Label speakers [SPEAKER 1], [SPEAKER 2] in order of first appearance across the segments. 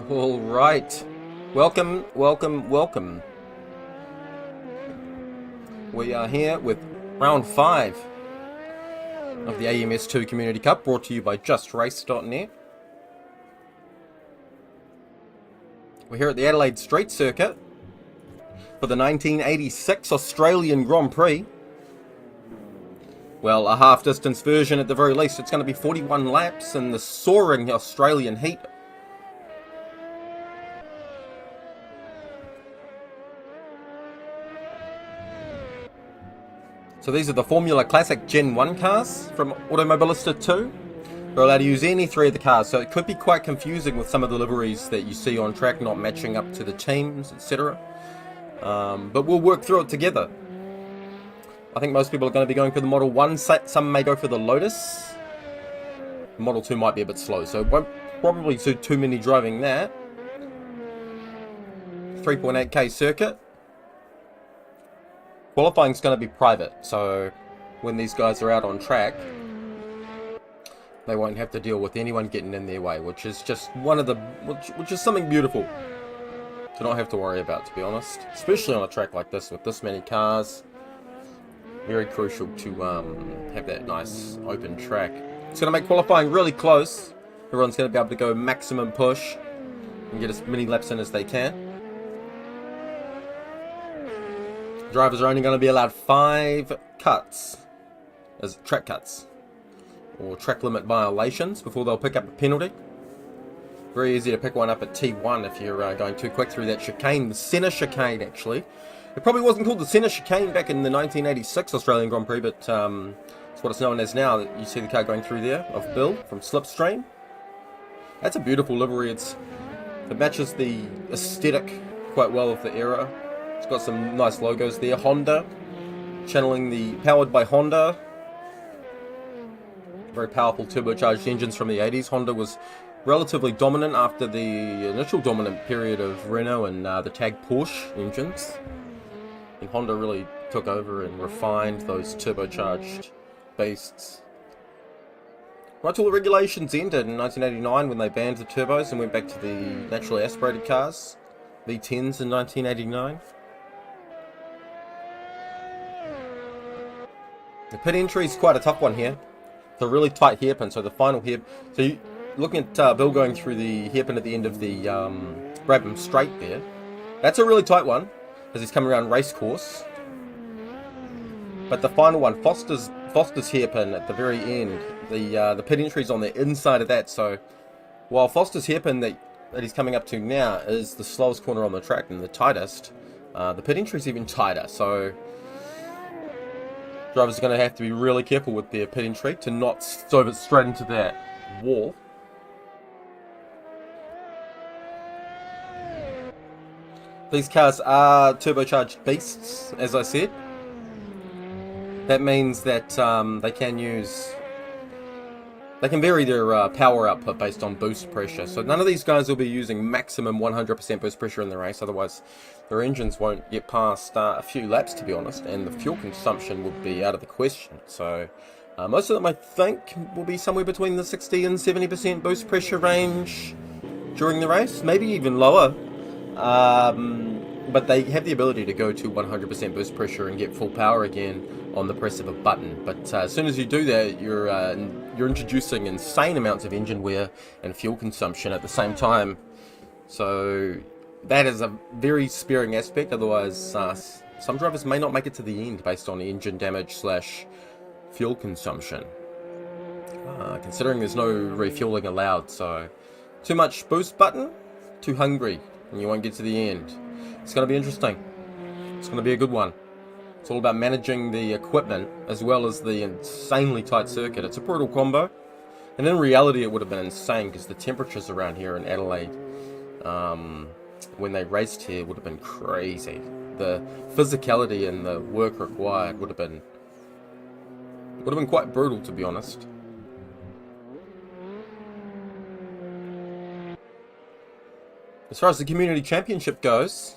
[SPEAKER 1] All right. Welcome, welcome, welcome. We are here with round 5 of the AMS2 Community Cup, brought to you by justrace.net. We're here at the Adelaide Street Circuit for the 1986 Australian Grand Prix. Well, a half-distance version at the very least. It's going to be 41 laps in the soaring Australian heat. So these are the Formula Classic Gen 1 cars from Automobilista 2. You're allowed to use any 3 of the cars, so it could be quite confusing with some of the liveries that you see on track not matching up to the teams, etc. But we'll work through it together. I think most people are going to be going for the Model 1, some may go for the Lotus. Model 2 might be a bit slow, so it won't probably suit too many driving that. 3.8k circuit. Qualifying is going to be private, so when these guys are out on track, they won't have to deal with anyone getting in their way, which is just which is something beautiful to not have to worry about, to be honest. Especially on a track like this with this many cars. Very crucial to have that nice open track. It's going to make qualifying really close. Everyone's going to be able to go maximum push and get as many laps in as they can. Drivers are only going to be allowed 5 cuts, as track cuts, or track limit violations, before they'll pick up a penalty. Very easy to pick one up at T1 if you're going too quick through that chicane, the centre chicane actually. It probably wasn't called the centre chicane back in the 1986 Australian Grand Prix, but it's what it's known as now. That you see the car going through there, of Bill, from Slipstream. That's a beautiful livery. It matches the aesthetic quite well of the era. It's got some nice logos there. Honda, channeling the powered by Honda. Very powerful turbocharged engines from the 80s. Honda was relatively dominant after the initial dominant period of Renault and the Tag Porsche engines. And Honda really took over and refined those turbocharged beasts. Right till the regulations ended in 1989 when they banned the turbos and went back to the naturally aspirated cars. V10s in 1989. The pit entry is quite a tough one here. It's a really tight hairpin, so the final hair. So you're looking at Bill going through the hairpin at the end of the Brabham straight there. That's a really tight one, as he's coming around race course. But the final one, Foster's hairpin at the very end, the pit entry is on the inside of that. So while Foster's hairpin that he's coming up to now is the slowest corner on the track and the tightest, the pit entry is even tighter. So drivers are going to have to be really careful with their pit entry to not stove it straight into that wall. These cars are turbocharged beasts, as I said. That means that they can vary their power output based on boost pressure. So none of these guys will be using maximum 100% boost pressure in the race, otherwise their engines won't get past a few laps, to be honest, and the fuel consumption would be out of the question. So most of them, I think, will be somewhere between the 60 and 70% boost pressure range during the race, maybe even lower. But they have the ability to go to 100% boost pressure and get full power again on the press of a button. But as soon as you do that, you're introducing insane amounts of engine wear and fuel consumption at the same time. So that is a very sparing aspect. Otherwise, some drivers may not make it to the end based on engine damage / fuel consumption. Considering there's no refueling allowed, so too much boost button, too hungry, and you won't get to the end. It's going to be interesting. It's going to be a good one. It's all about managing the equipment as well as the insanely tight circuit. It's a brutal combo. And in reality, it would have been insane because the temperatures around here in Adelaide, when they raced here, would have been crazy. The physicality and the work required would have been quite brutal, to be honest. As far as the Community Championship goes,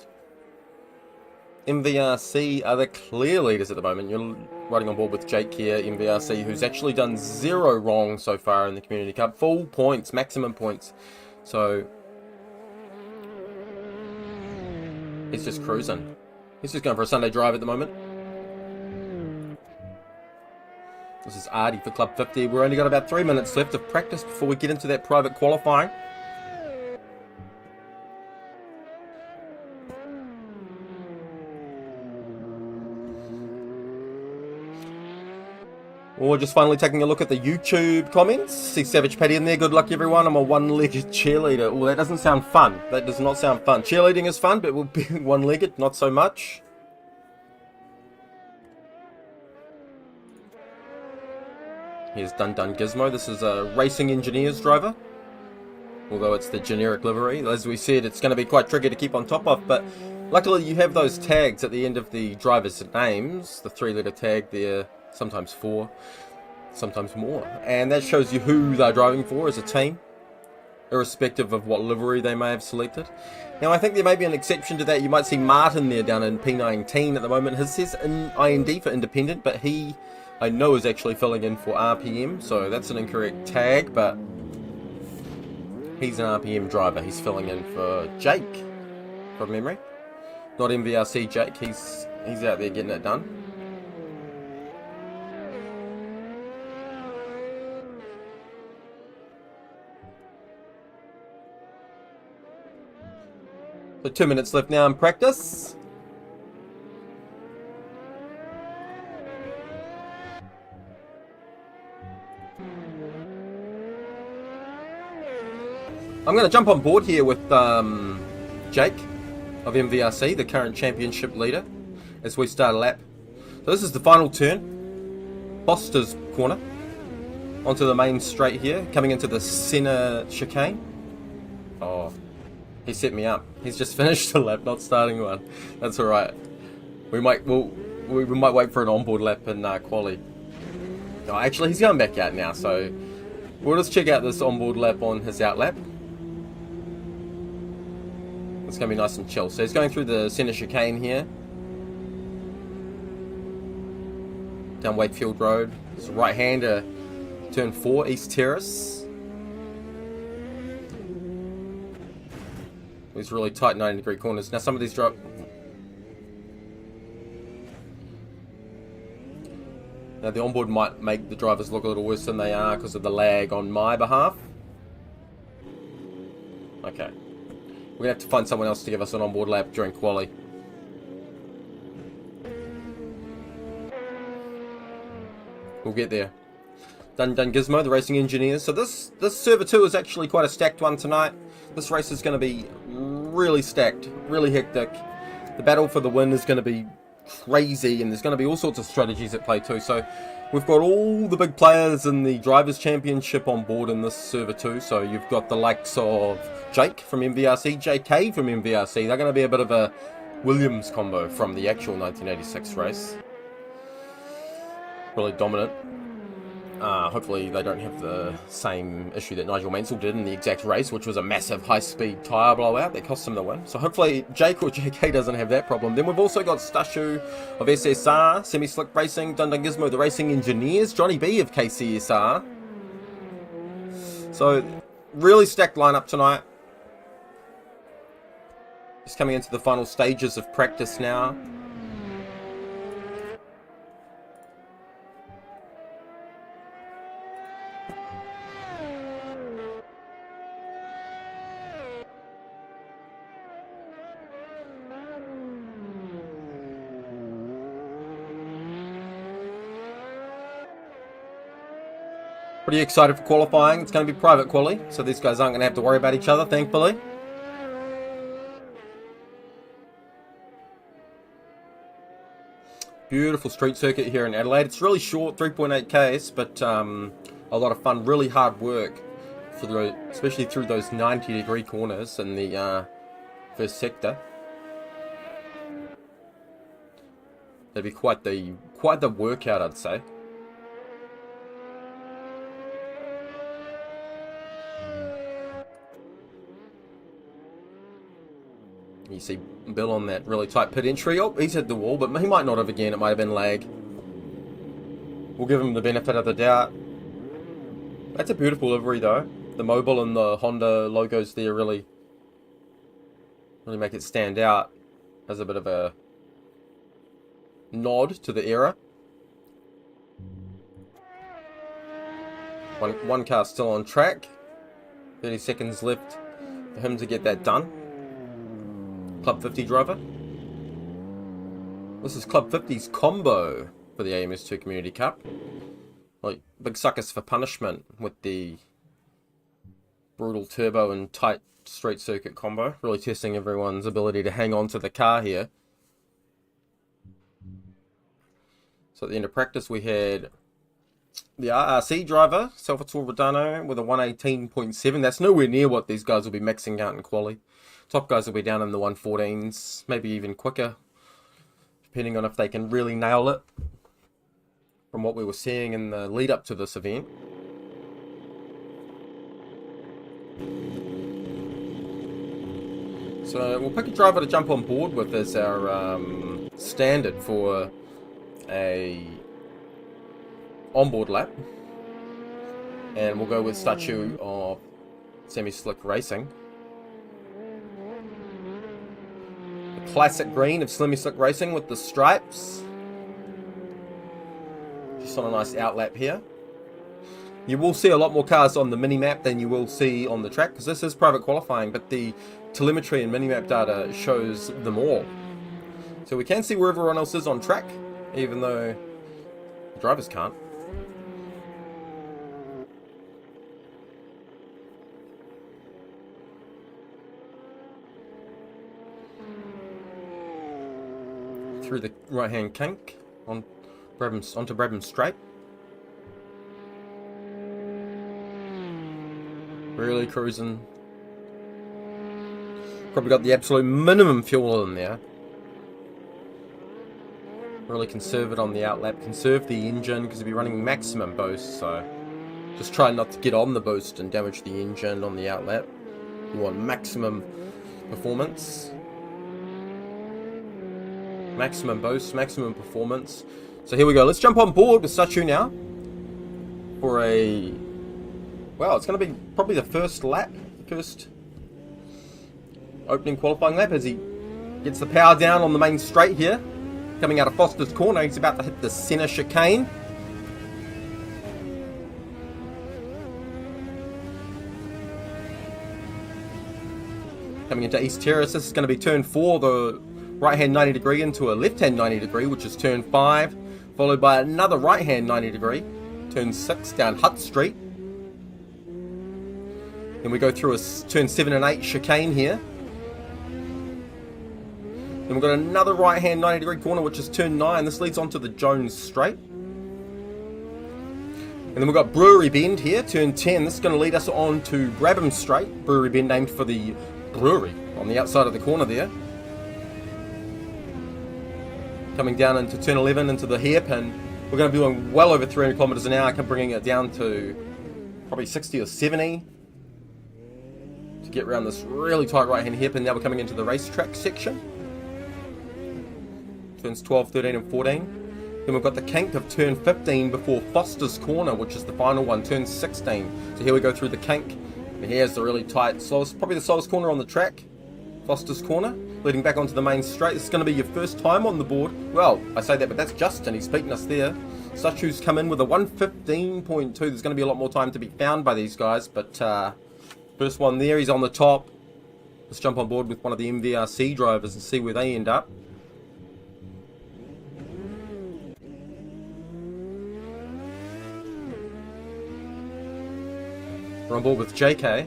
[SPEAKER 1] MVRC are the clear leaders at the moment. You're riding on board with Jake here, MVRC, who's actually done 0 wrong so far in the Community Cup. Full points, maximum points. So He's just cruising. He's just going for a Sunday drive at the moment. This is Artie for Club 50. We've only got about 3 minutes left of practice before we get into that private qualifying. We're just finally taking a look at the YouTube comments. See Savage Paddy in there. Good luck, everyone. I'm a one-legged cheerleader. Oh, that doesn't sound fun. That does not sound fun. Cheerleading is fun, but being one-legged, not so much. Here's Dun Dun Gizmo. This is a Racing Engineers driver. Although it's the generic livery. As we said, it's going to be quite tricky to keep on top of, but luckily you have those tags at the end of the driver's names. The 3-letter tag there. Sometimes 4, sometimes more, and that shows you who they're driving for as a team, irrespective of what livery they may have selected. Now I think there may be an exception to that. You might see Martin there down in P19 at the moment. His says in IND for independent, but he I know is actually filling in for RPM, so that's an incorrect tag, but he's an RPM driver. He's filling in for Jake from memory, not MVRC Jake. He's out there getting it done. So 2 minutes left now in practice. I'm going to jump on board here with Jake of MVRC, the current championship leader, as we start a lap. So this is the final turn. Foster's corner. Onto the main straight here, coming into the center chicane. Oh. He set me up. He's just finished a lap, not starting one. That's alright. We might wait for an onboard lap in quali. Oh, actually, he's going back out now, so we'll just check out this onboard lap on his out lap. It's going to be nice and chill. So he's going through the centre chicane here. Down Wakefield Road. It's right-hander, turn 4, East Terrace. These really tight 90-degree corners. Now some of these drop. Now the onboard might make the drivers look a little worse than they are because of the lag on my behalf. Okay. We're going to have to find someone else to give us an onboard lap during quali. We'll get there. Dun Dun Gizmo, the Racing Engineers. So this Server 2 is actually quite a stacked one tonight. This race is going to be really stacked, really hectic. The battle for the win is going to be crazy, and there's going to be all sorts of strategies at play too. So we've got all the big players in the Drivers' Championship on board in this Server 2. So you've got the likes of Jake from MVRC, JK from MVRC. They're going to be a bit of a Williams combo from the actual 1986 race. Really dominant. Hopefully they don't have the same issue that Nigel Mansell did in the exact race, which was a massive high-speed tyre blowout that cost him the win. So hopefully Jake or JK doesn't have that problem. Then we've also got Stashu of SSR, Semi-Slick Racing, Dun Dun Gizmo, the Racing Engineers, Johnny B of KCSR. So really stacked lineup tonight. Just coming into the final stages of practice now. Pretty excited for qualifying. It's going to be private quali, so these guys aren't going to have to worry about each other, thankfully. Beautiful street circuit here in Adelaide. It's really short, 3.8 k's, but a lot of fun, really hard work, especially through those 90-degree corners in the first sector. That'd be quite the workout, I'd say. You see Bill on that really tight pit entry. Oh, he's hit the wall, but he might not have again. It might have been lag. We'll give him the benefit of the doubt. That's a beautiful livery, though. The Mobile and the Honda logos there really make it stand out. has a bit of a nod to the era. One car still on track. 30 seconds left for him to get that done. Club 50 driver. This is Club 50's combo for the AMS2 Community Cup. Like, big suckers for punishment with the brutal turbo and tight straight circuit combo. Really testing everyone's ability to hang on to the car here. So at the end of practice we had the RRC driver, Salvatore Rodano, with a 118.7. That's nowhere near what these guys will be mixing out in quali. Top guys will be down in the 114s, maybe even quicker, depending on if they can really nail it from what we were seeing in the lead up to this event. So we'll pick a driver to jump on board with as our standard for a onboard lap, and we'll go with statue of semi-slick racing. The classic green of semi-slick racing with the stripes, just on a nice outlap here. You will see a lot more cars on the mini-map than you will see on the track, because this is private qualifying, but the telemetry and mini-map data shows them all. So we can see where everyone else is on track, even though the drivers can't. Through the right-hand kink onto Brabham Straight. Really cruising. Probably got the absolute minimum fuel in there. Really conserve it on the outlap. Conserve the engine because you'll be running maximum boost. So just try not to get on the boost and damage the engine on the outlap. You want maximum performance. Maximum boost, maximum performance. So here we go. Let's jump on board with Sachu now for a... Well, it's going to be probably the first lap, first opening qualifying lap as he gets the power down on the main straight here. Coming out of Foster's corner, he's about to hit the centre chicane. Coming into East Terrace, this is going to be turn 4, the right-hand 90 degree into a left-hand 90 degree, which is turn 5, followed by another right-hand 90 degree, turn 6 down Hutt Street. Then we go through a turn 7 and 8 chicane here. Then we've got another right-hand 90 degree corner, which is turn 9. This leads onto the Jones Straight. And then we've got Brewery Bend here, turn 10. This is going to lead us on to Brabham Straight. Brewery Bend named for the brewery on the outside of the corner there. Coming down into turn 11 into the hairpin. We're going to be doing well over 300 kilometers an hour, bringing it down to probably 60 or 70 to get around this really tight right-hand hairpin. Now we're coming into the racetrack section. Turns 12, 13 and 14. Then we've got the kink of turn 15 before Foster's corner, which is the final one, turn 16. So here we go through the kink. And here's the really tight, slowest, probably the slowest corner on the track. Foster's corner, leading back onto the main straight. This is going to be your first time on the board. Well, I say that, but that's Justin. He's beaten us there. Sachu's come in with a 115.2. There's going to be a lot more time to be found by these guys, but first one there, he's on the top. Let's jump on board with one of the MVRC drivers and see where they end up. We're on board with JK.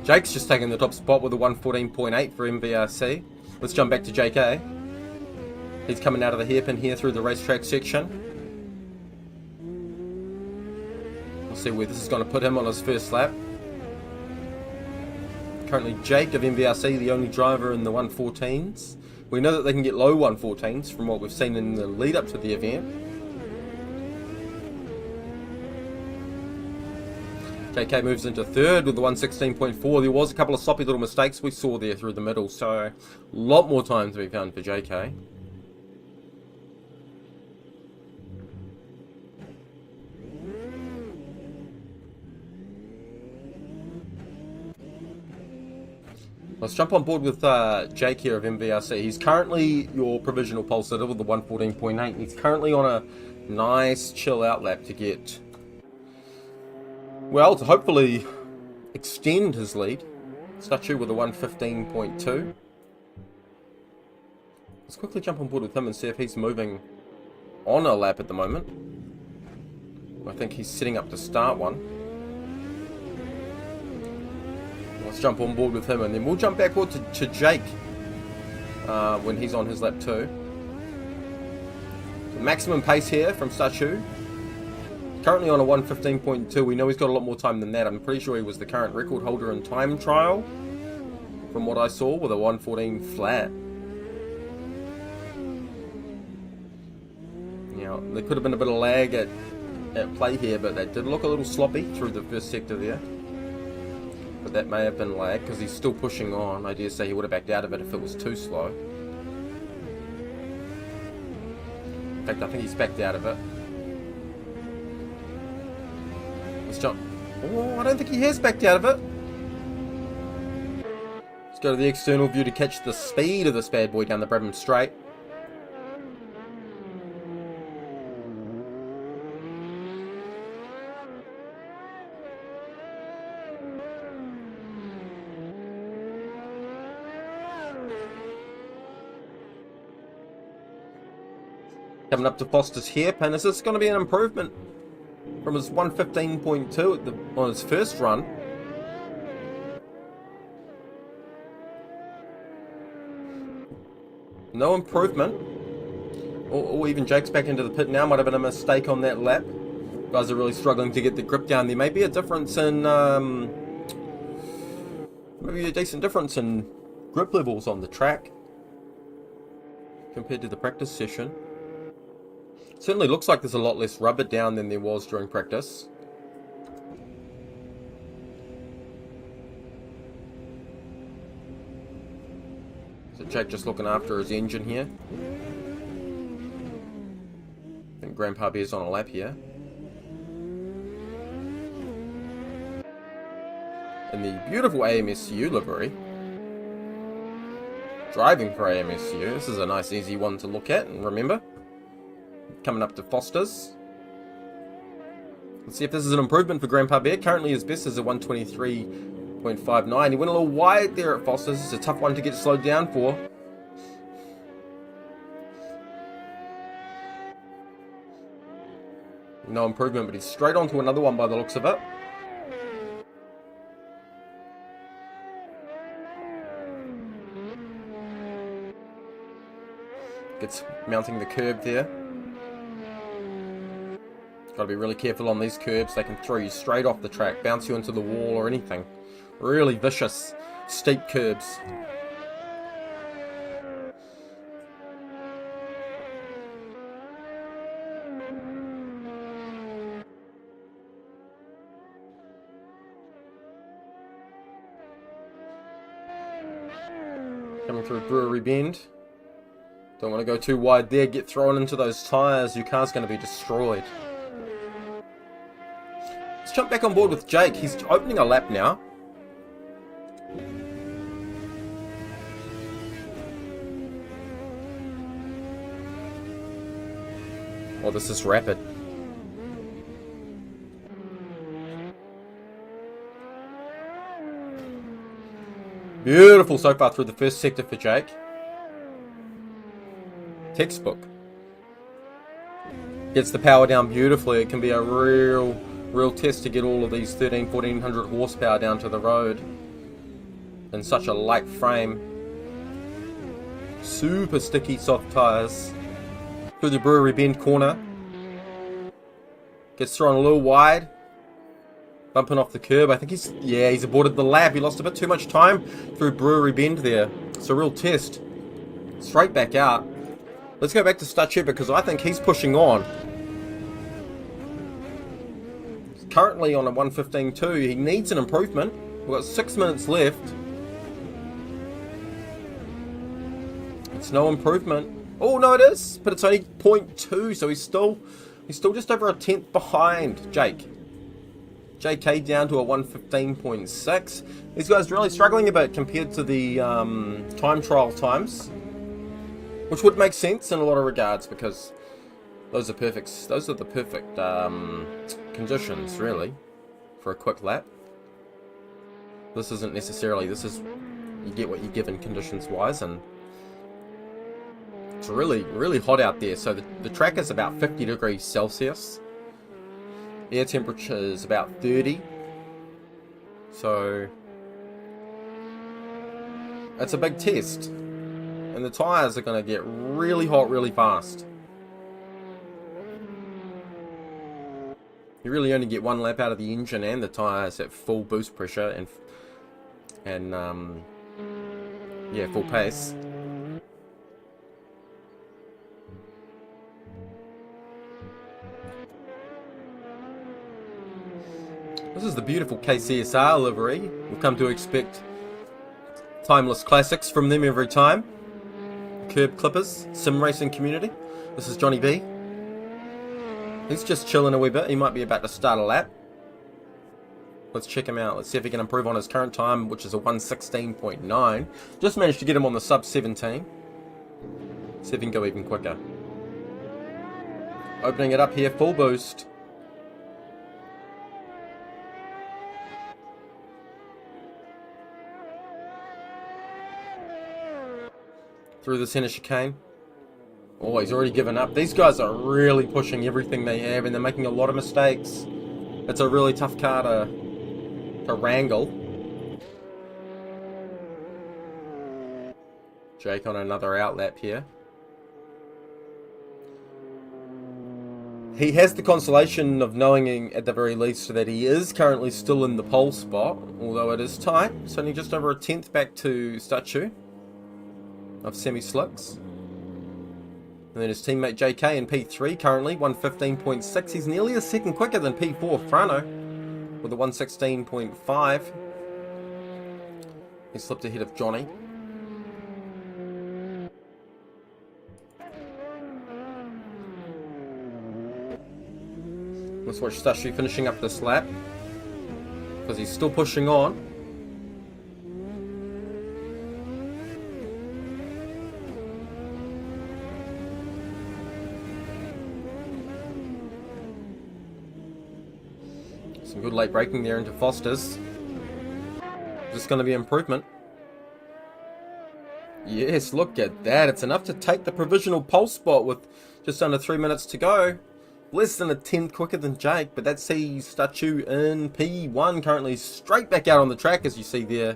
[SPEAKER 1] Jake's just taking the top spot with a 114.8 for MVRC. Let's jump back to JK. He's coming out of the hairpin here through the racetrack section. We'll see where this is going to put him on his first lap. Currently Jake of MVRC, the only driver in the 114s. We know that they can get low 114s from what we've seen in the lead up to the event. JK moves into third with the 116.4. There was a couple of sloppy little mistakes we saw there through the middle, so a lot more time to be found for JK. Let's jump on board with Jake here of MVRC. He's currently your provisional pole sitter with the 114.8. He's currently on a nice chill out lap to get, well, to hopefully extend his lead. Statue with a 115.2. Let's quickly jump on board with him and see if he's moving on a lap at the moment. I think he's setting up to start one. Let's jump on board with him, and then we'll jump backward to Jake when he's on his lap too. The maximum pace here from Statue. Currently on a 115.2. We know he's got a lot more time than that. I'm pretty sure he was the current record holder in time trial, from what I saw, with a 114 flat. Now, there could have been a bit of lag at play here, but that did look a little sloppy through the first sector there. But that may have been lag, because he's still pushing on. I dare say he would have backed out of it if it was too slow. In fact, I think he's backed out of it. Let's jump. Oh, I don't think he has backed out of it. Let's go to the external view to catch the speed of this bad boy down the Brabham Straight. Coming up to Foster's hairpin. Is this going to be an improvement from his 115.2 on his first run? No improvement. Or even Jake's back into the pit now. Might have been a mistake on that lap. Guys are really struggling to get the grip down. There may be a difference in maybe a decent difference in grip levels on the track compared to the practice session. Certainly looks like there's a lot less rubber down than there was during practice. So Jake just looking after his engine here. I think Grandpa Bear's on a lap here. In the beautiful AMS2 livery. Driving for AMS2. This is a nice easy one to look at and remember. Coming up to Foster's. Let's see if this is an improvement for Grandpa Bear. Currently his best is a 123.59. He went a little wide there at Foster's. It's a tough one to get slowed down for. No improvement, but he's straight onto another one by the looks of it. Gets mounting the curb there. Got to be really careful on these curbs. They can throw you straight off the track, bounce you into the wall or anything. Really vicious, steep curbs. Coming through Brewery Bend. Don't want to go too wide there. Get thrown into those tyres. Your car's going to be destroyed. Let's jump back on board with Jake. He's opening a lap now. Oh, this is rapid. Beautiful so far through the first sector for Jake. Textbook. Gets the power down beautifully. It can be a real test to get all of these 1400 horsepower down to the road in such a light frame. Super sticky soft tyres. Through the Brewery Bend corner. Gets thrown a little wide. Bumping off the curb. I think he's aborted the lap. He lost a bit too much time through Brewery Bend there. It's a real test. Straight back out. Let's go back to Statue because I think he's pushing on. He's currently on a 115.2. He needs an improvement. We've got 6 minutes left. It's no improvement. Oh no, it is, but it's only 0.2, so he's still just over a tenth behind Jake. JK down to a 1:15.6. These guys really struggling a bit compared to the time trial times, which would make sense in a lot of regards because those are perfect. Those are the perfect conditions, really, for a quick lap. This isn't necessarily. This is, you get what you're given conditions-wise, and it's really, really hot out there. So the track is about 50 degrees Celsius. Air temperature is about 30. So it's a big test. And the tyres are going to get really hot really fast. You really only get one lap out of the engine and the tyres at full boost pressure and yeah, full pace. This is the beautiful KCSR livery. We've come to expect timeless classics from them every time. Curb Clippers, Sim Racing Community. This is Johnny B. He's just chilling a wee bit. He might be about to start a lap. Let's check him out. Let's see if he can improve on his current time, which is a 1:16.9. Just managed to get him on the sub 17. See if he can go even quicker. Opening it up here, full boost. Through the center chicane. Oh, he's already given up. These guys are really pushing everything they have, and they're making a lot of mistakes. It's a really tough car to wrangle. Jake on another outlap here. He has the consolation of knowing at the very least that he is currently still in the pole spot, although it is tight. It's only just over a tenth back to Statue of semi-slicks. And then his teammate JK in P3 currently, 1:15.6. He's nearly a second quicker than P4 Frano with a 1:16.5. He slipped ahead of Johnny. Let's watch Stashi finishing up this lap because he's still pushing on. Some good late braking there into Foster's. Is this going to be improvement? Yes, look at that. It's enough to take the provisional pole spot with just under 3 minutes to go. Less than a tenth quicker than Jake, but that sees Statue in P1 currently straight back out on the track, as you see there,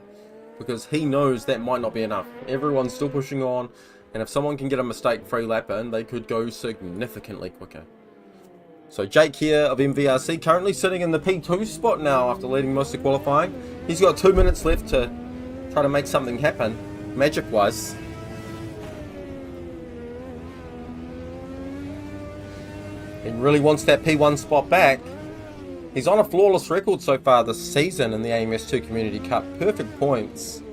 [SPEAKER 1] because he knows that might not be enough. Everyone's still pushing on, and if someone can get a mistake-free lap in, they could go significantly quicker. So Jake here of MVRC currently sitting in the P2 spot now after leading most of qualifying. He's got 2 minutes left to try to make something happen, magic-wise. He really wants that P1 spot back. He's on a flawless record so far this season in the AMS2 Community Cup. Perfect points.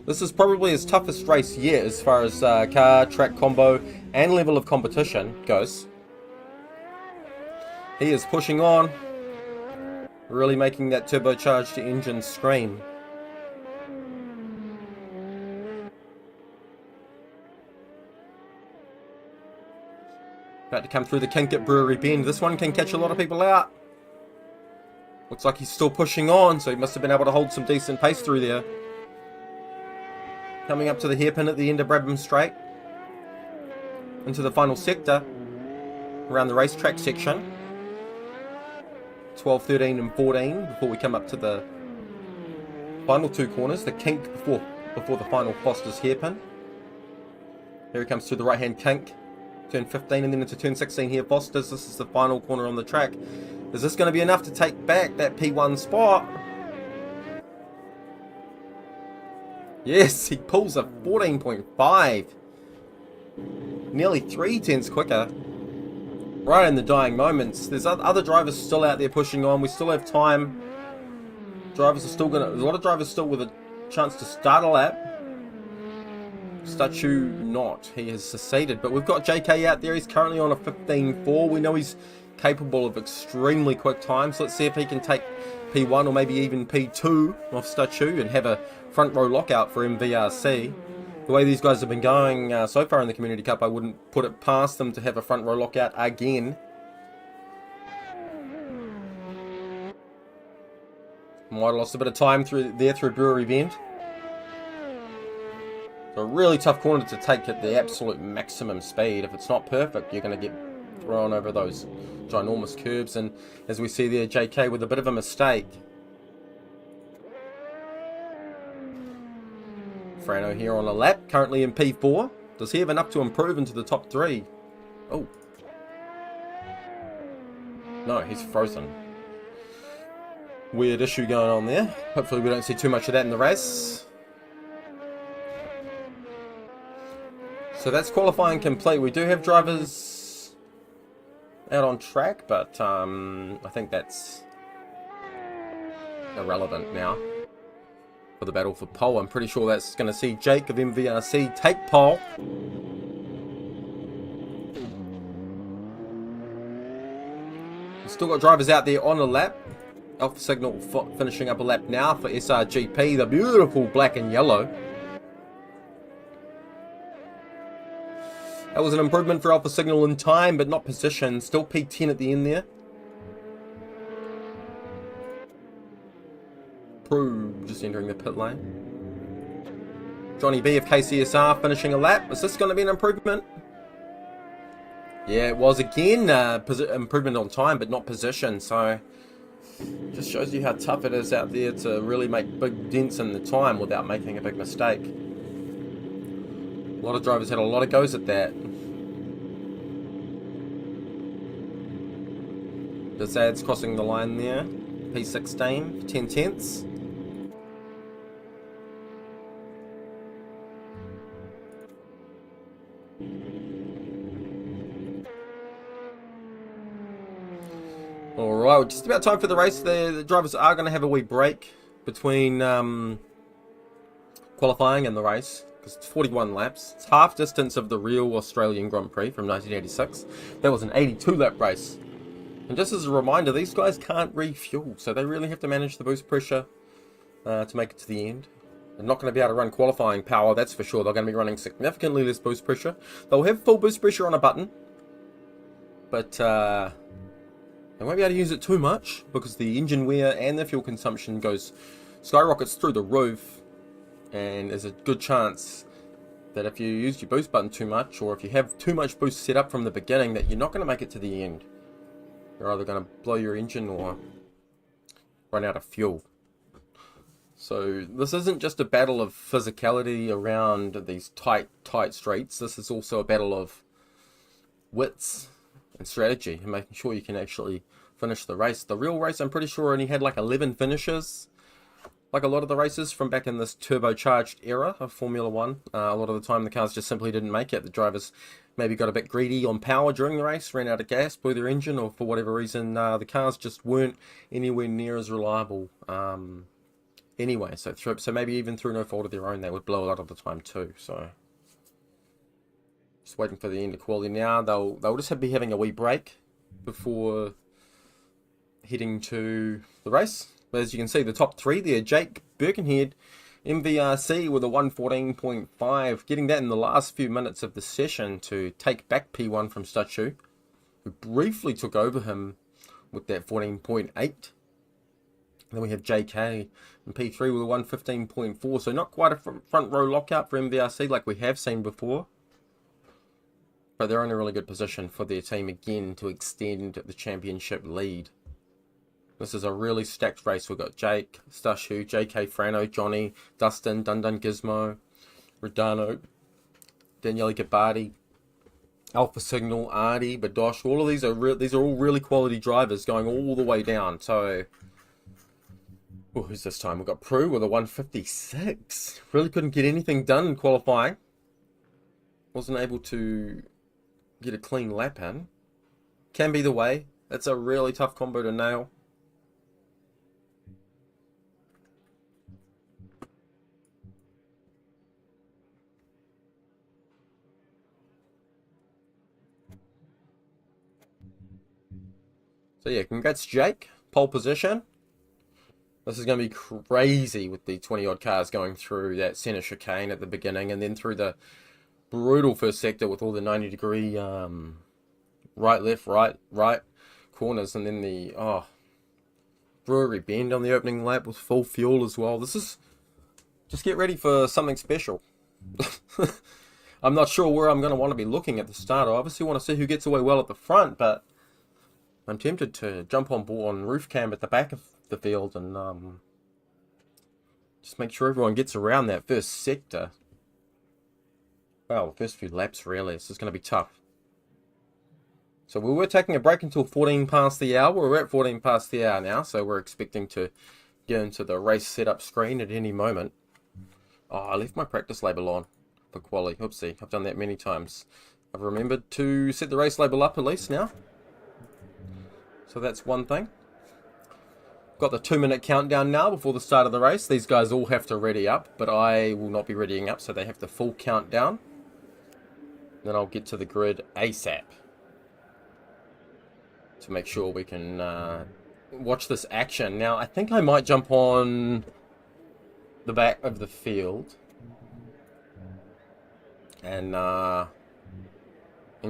[SPEAKER 1] This is probably his toughest race yet as far as car, track combo and level of competition goes. He is pushing on, really making that turbocharged engine scream. About to come through the kink at Brewery Bend. This one can catch a lot of people out. Looks like he's still pushing on, so he must have been able to hold some decent pace through there. Coming up to the hairpin at the end of Brabham Straight. Into the final sector. Around the racetrack section. 12, 13 and 14 before we come up to the final two corners. The kink before the final Foster's hairpin. Here he comes through the right hand kink. Turn 15 and then into turn 16 here, Foster's. This is the final corner on the track. Is this going to be enough to take back that P1 spot? Yes, he pulls a 14.5. Nearly 3 tenths quicker. Right in the dying moments. There's other drivers still out there pushing on. We still have time. Drivers are still there's a lot of drivers still with a chance to start a lap. Statue not. He has seceded. But we've got JK out there. He's currently on a 15.4. We know he's capable of extremely quick times. Let's see if he can take P1 or maybe even P2 off Statue and have a front row lockout for MVRC. The way these guys have been going so far in the Community Cup, I wouldn't put it past them to have a front row lockout again. Might have lost a bit of time through Brewery Bend. So a really tough corner to take at the absolute maximum speed. If it's not perfect, you're going to get thrown over those ginormous curbs. And as we see there, JK with a bit of a mistake. Frano here on a lap, currently in P4. Does he have enough to improve into the top 3? Oh. No, he's frozen. Weird issue going on there. Hopefully we don't see too much of that in the race. So that's qualifying complete. We do have drivers out on track, but I think that's irrelevant now for the battle for pole. I'm pretty sure that's going to see Jake of MVRC take pole. We've still got drivers out there on a lap. Alpha Signal finishing up a lap now for SRGP, the beautiful black and yellow. That was an improvement for Alpha Signal in time, but not position. Still P10 at the end there. Prue just entering the pit lane. Johnny B of KCSR finishing a lap. Is this going to be an improvement? Yeah, it was again. Improvement on time, but not position. So just shows you how tough it is out there to really make big dents in the time without making a big mistake. A lot of drivers had a lot of goes at that. Dazad's crossing the line there. P16, 10 tenths. Alright, just about time for the race. The drivers are going to have a wee break between qualifying and the race, because it's 41 laps. It's half distance of the real Australian Grand Prix from 1986. That was an 82 lap race. And just as a reminder, these guys can't refuel, so they really have to manage the boost pressure to make it to the end. They're not going to be able to run qualifying power, that's for sure. They're going to be running significantly less boost pressure. They'll have full boost pressure on a button, but they won't be able to use it too much because the engine wear and the fuel consumption skyrockets through the roof, and there's a good chance that if you use your boost button too much, or if you have too much boost set up from the beginning, that you're not going to make it to the end. You're either going to blow your engine or run out of fuel. So this isn't just a battle of physicality around these tight streets. This is also a battle of wits and strategy and making sure you can actually finish the race. The real race, I'm pretty sure, only had like 11 finishes, like a lot of the races from back in this turbocharged era of Formula 1. A lot of the time the cars just simply didn't make it. The drivers maybe got a bit greedy on power during the race, ran out of gas, blew their engine, or for whatever reason the cars just weren't anywhere near as reliable anyway. So maybe even through no fault of their own, they would blow a lot of the time too. So just waiting for the end of quality now. They'll just be having a wee break before heading to the race. But as you can see, the top 3 there, Jake Birkenhead, MVRC with a 114.5, getting that in the last few minutes of the session to take back P1 from Statue, who briefly took over him with that 14.8. Then we have JK in P3 with a 115.4, so not quite a front row lockout for MVRC like we have seen before. But they're in a really good position for their team again to extend the championship lead. This is a really stacked race. We've got Jake, Stashu, JK, Frano, Johnny, Dustin, Dundun Gizmo, Rodano, Daniele Gabbardi, Alpha Signal, Artie, Badosh. All of these are all really quality drivers going all the way down. So, who's this time? We've got Prue with a 156. Really couldn't get anything done in qualifying. Wasn't able to get a clean lap in. Can be the way. That's a really tough combo to nail. So yeah, congrats Jake, pole position. This is going to be crazy with the 20 odd cars going through that center chicane at the beginning, and then through the brutal first sector with all the 90-degree right, left, right corners, and then the brewery bend on the opening lap with full fuel as well. This is, just get ready for something special. I'm not sure where I'm going to want to be looking at the start. I obviously want to see who gets away well at the front, but I'm tempted to jump on board on roof cam at the back of the field and just make sure everyone gets around that first sector. Well, the first few laps really. It's just going to be tough. So we were taking a break until 14 past the hour. We're at 14 past the hour now, so we're expecting to get into the race setup screen at any moment. Oh, I left my practice label on for quali. Oopsie, I've done that many times. I've remembered to set the race label up at least now. So that's one thing. Got the 2-minute countdown now before the start of the race. These guys all have to ready up, but I will not be readying up, so they have the full countdown. Then I'll get to the grid ASAP to make sure we can watch this action. Now, I think I might jump on the back of the field and go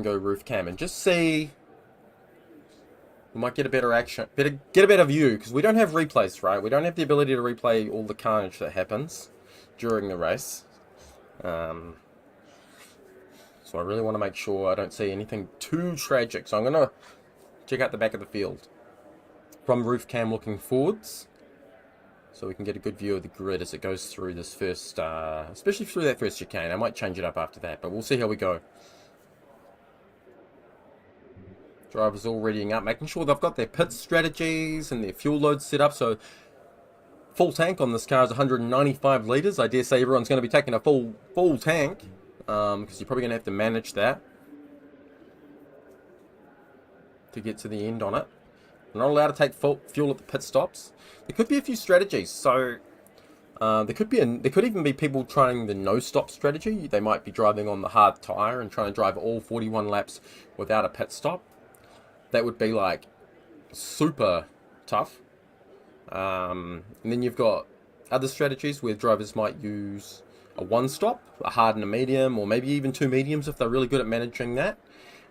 [SPEAKER 1] roof cam and just see. We might get a better action, get a better view, because we don't have replays, right? We don't have the ability to replay all the carnage that happens during the race. So I really want to make sure I don't see anything too tragic. So I'm going to check out the back of the field from roof cam looking forwards, so we can get a good view of the grid as it goes through this first, especially through that first chicane. I might change it up after that, but we'll see how we go. Drivers all readying up, making sure they've got their pit strategies and their fuel loads set up. So full tank on this car is 195 litres. I dare say everyone's going to be taking a full tank, because you're probably going to have to manage that to get to the end on it. We're not allowed to take fuel at the pit stops. There could be a few strategies. So there could even be people trying the no-stop strategy. They might be driving on the hard tyre and trying to drive all 41 laps without a pit stop. That would be like super tough. And then you've got other strategies where drivers might use a one-stop, a hard and a medium, or maybe even two mediums if they're really good at managing that.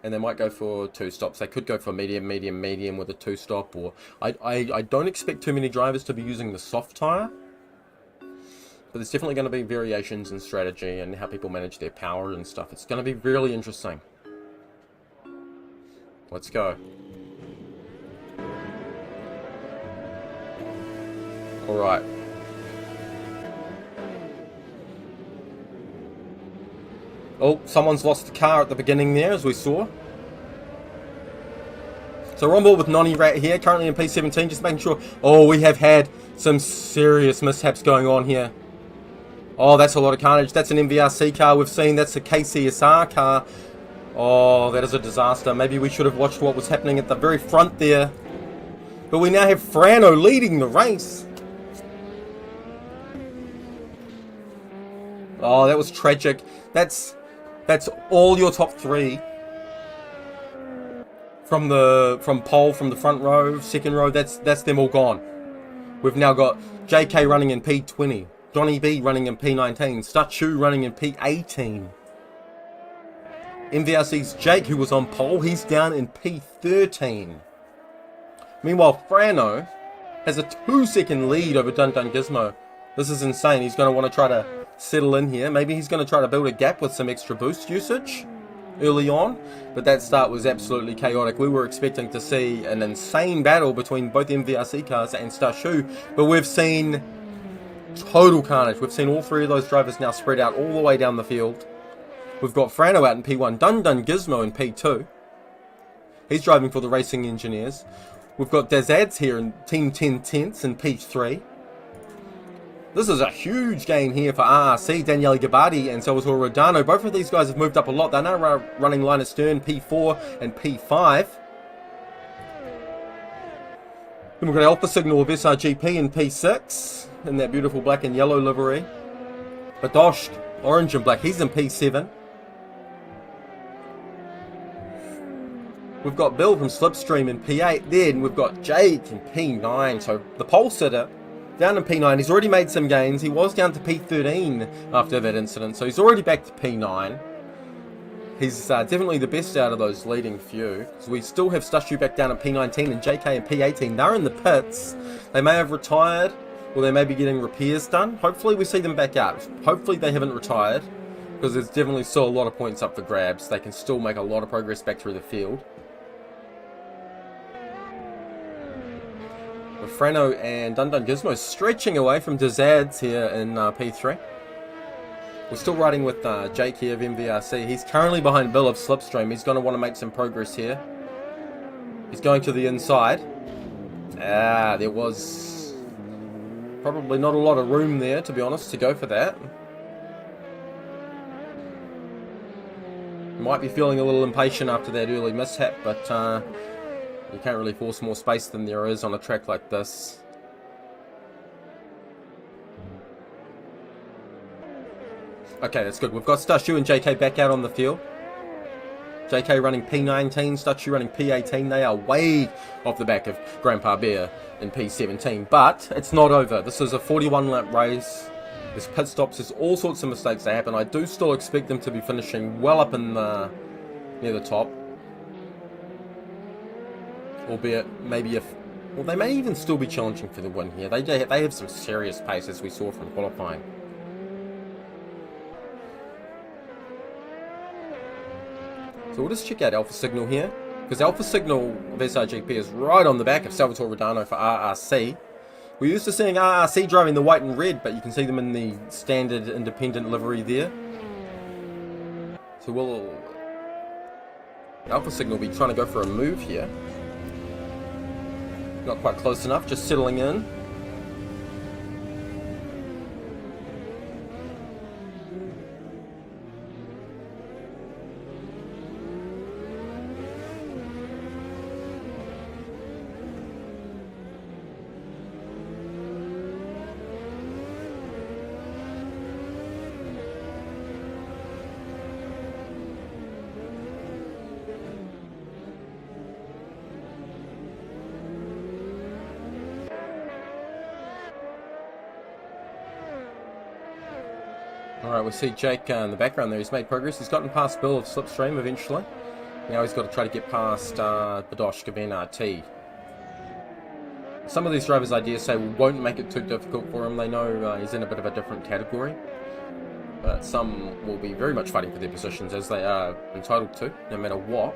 [SPEAKER 1] And they might go for two stops. They could go for medium with a two-stop. Or I don't expect too many drivers to be using the soft tyre. But there's definitely going to be variations in strategy and how people manage their power and stuff. It's going to be really interesting. Let's go. Alright. Oh, someone's lost the car at the beginning there, as we saw. So we're on board with Nonny Rat here, currently in P17, just making sure. Oh, we have had some serious mishaps going on here. Oh, that's a lot of carnage. That's an MVRC car we've seen. That's a KCSR car. Oh, that is a disaster. Maybe we should have watched what was happening at the very front there. But we now have Frano leading the race. Oh, that was tragic. That's all your top three. From pole, from the front row, second row, that's them all gone. We've now got JK running in P20. Donny B running in P19. Stachu running in P18. MVRC's Jake, who was on pole, he's down in P13. Meanwhile, Frano has a 2-second lead over Dun Dun Gizmo. This is insane. He's going to want to try to settle in here. Maybe he's going to try to build a gap with some extra boost usage early on. But that start was absolutely chaotic. We were expecting to see an insane battle between both MVRC cars and Stachu. But we've seen total carnage. We've seen all three of those drivers now spread out all the way down the field. We've got Frano out in P1, Dun Dun Gizmo in P2. He's driving for the Racing Engineers. We've got Dazads here in Team 10 Tenths in P3. This is a huge gain here for RRC, Daniele Gabbardi and Salvatore Rodano. Both of these guys have moved up a lot. They're now running line astern P4 and P5. Then we've got Alpha Signal of SRGP in P6 in that beautiful black and yellow livery. Badosh, orange and black, he's in P7. We've got Bill from Slipstream in P8. Then we've got Jake in P9. So the pole sitter down in P9. He's already made some gains. He was down to P13 after that incident. So he's already back to P9. He's definitely the best out of those leading few. So we still have Stushu back down at P19 and JK in P18. They're in the pits. They may have retired, or they may be getting repairs done. Hopefully we see them back out. Hopefully they haven't retired, because there's definitely still a lot of points up for grabs. They can still make a lot of progress back through the field. Frano and Dun Dun Gizmo stretching away from Dizads here in P3. We're still riding with Jake here of MVRC. He's currently behind Bill of Slipstream. He's going to want to make some progress here. He's going to the inside. There was probably not a lot of room there, to be honest, to go for that. Might be feeling a little impatient after that early mishap, but you can't really force more space than there is on a track like this. Okay, that's good. We've got Stushu and JK back out on the field. JK running P19, Stushu running P18. They are way off the back of Grandpa Bear in P17, but it's not over. This is a 41 lap race. There's pit stops, there's all sorts of mistakes that happen. I do still expect them to be finishing well up in near the top. Albeit, maybe well, they may even still be challenging for the win here. They have some serious pace, as we saw from qualifying. So we'll just check out Alpha Signal here, because Alpha Signal of SRGP is right on the back of Salvatore Rodano for RRC. We're used to seeing RRC driving the white and red, but you can see them in the standard independent livery there. So will Alpha Signal be trying to go for a move here? Not quite close enough, just settling in. Alright, we see Jake in the background there. He's made progress. He's gotten past Bill of Slipstream eventually. Now he's got to try to get past Badosh Gaben RT. Some of these drivers, I dare say, won't make it too difficult for him. They know he's in a bit of a different category. But some will be very much fighting for their positions, as they are entitled to, no matter what.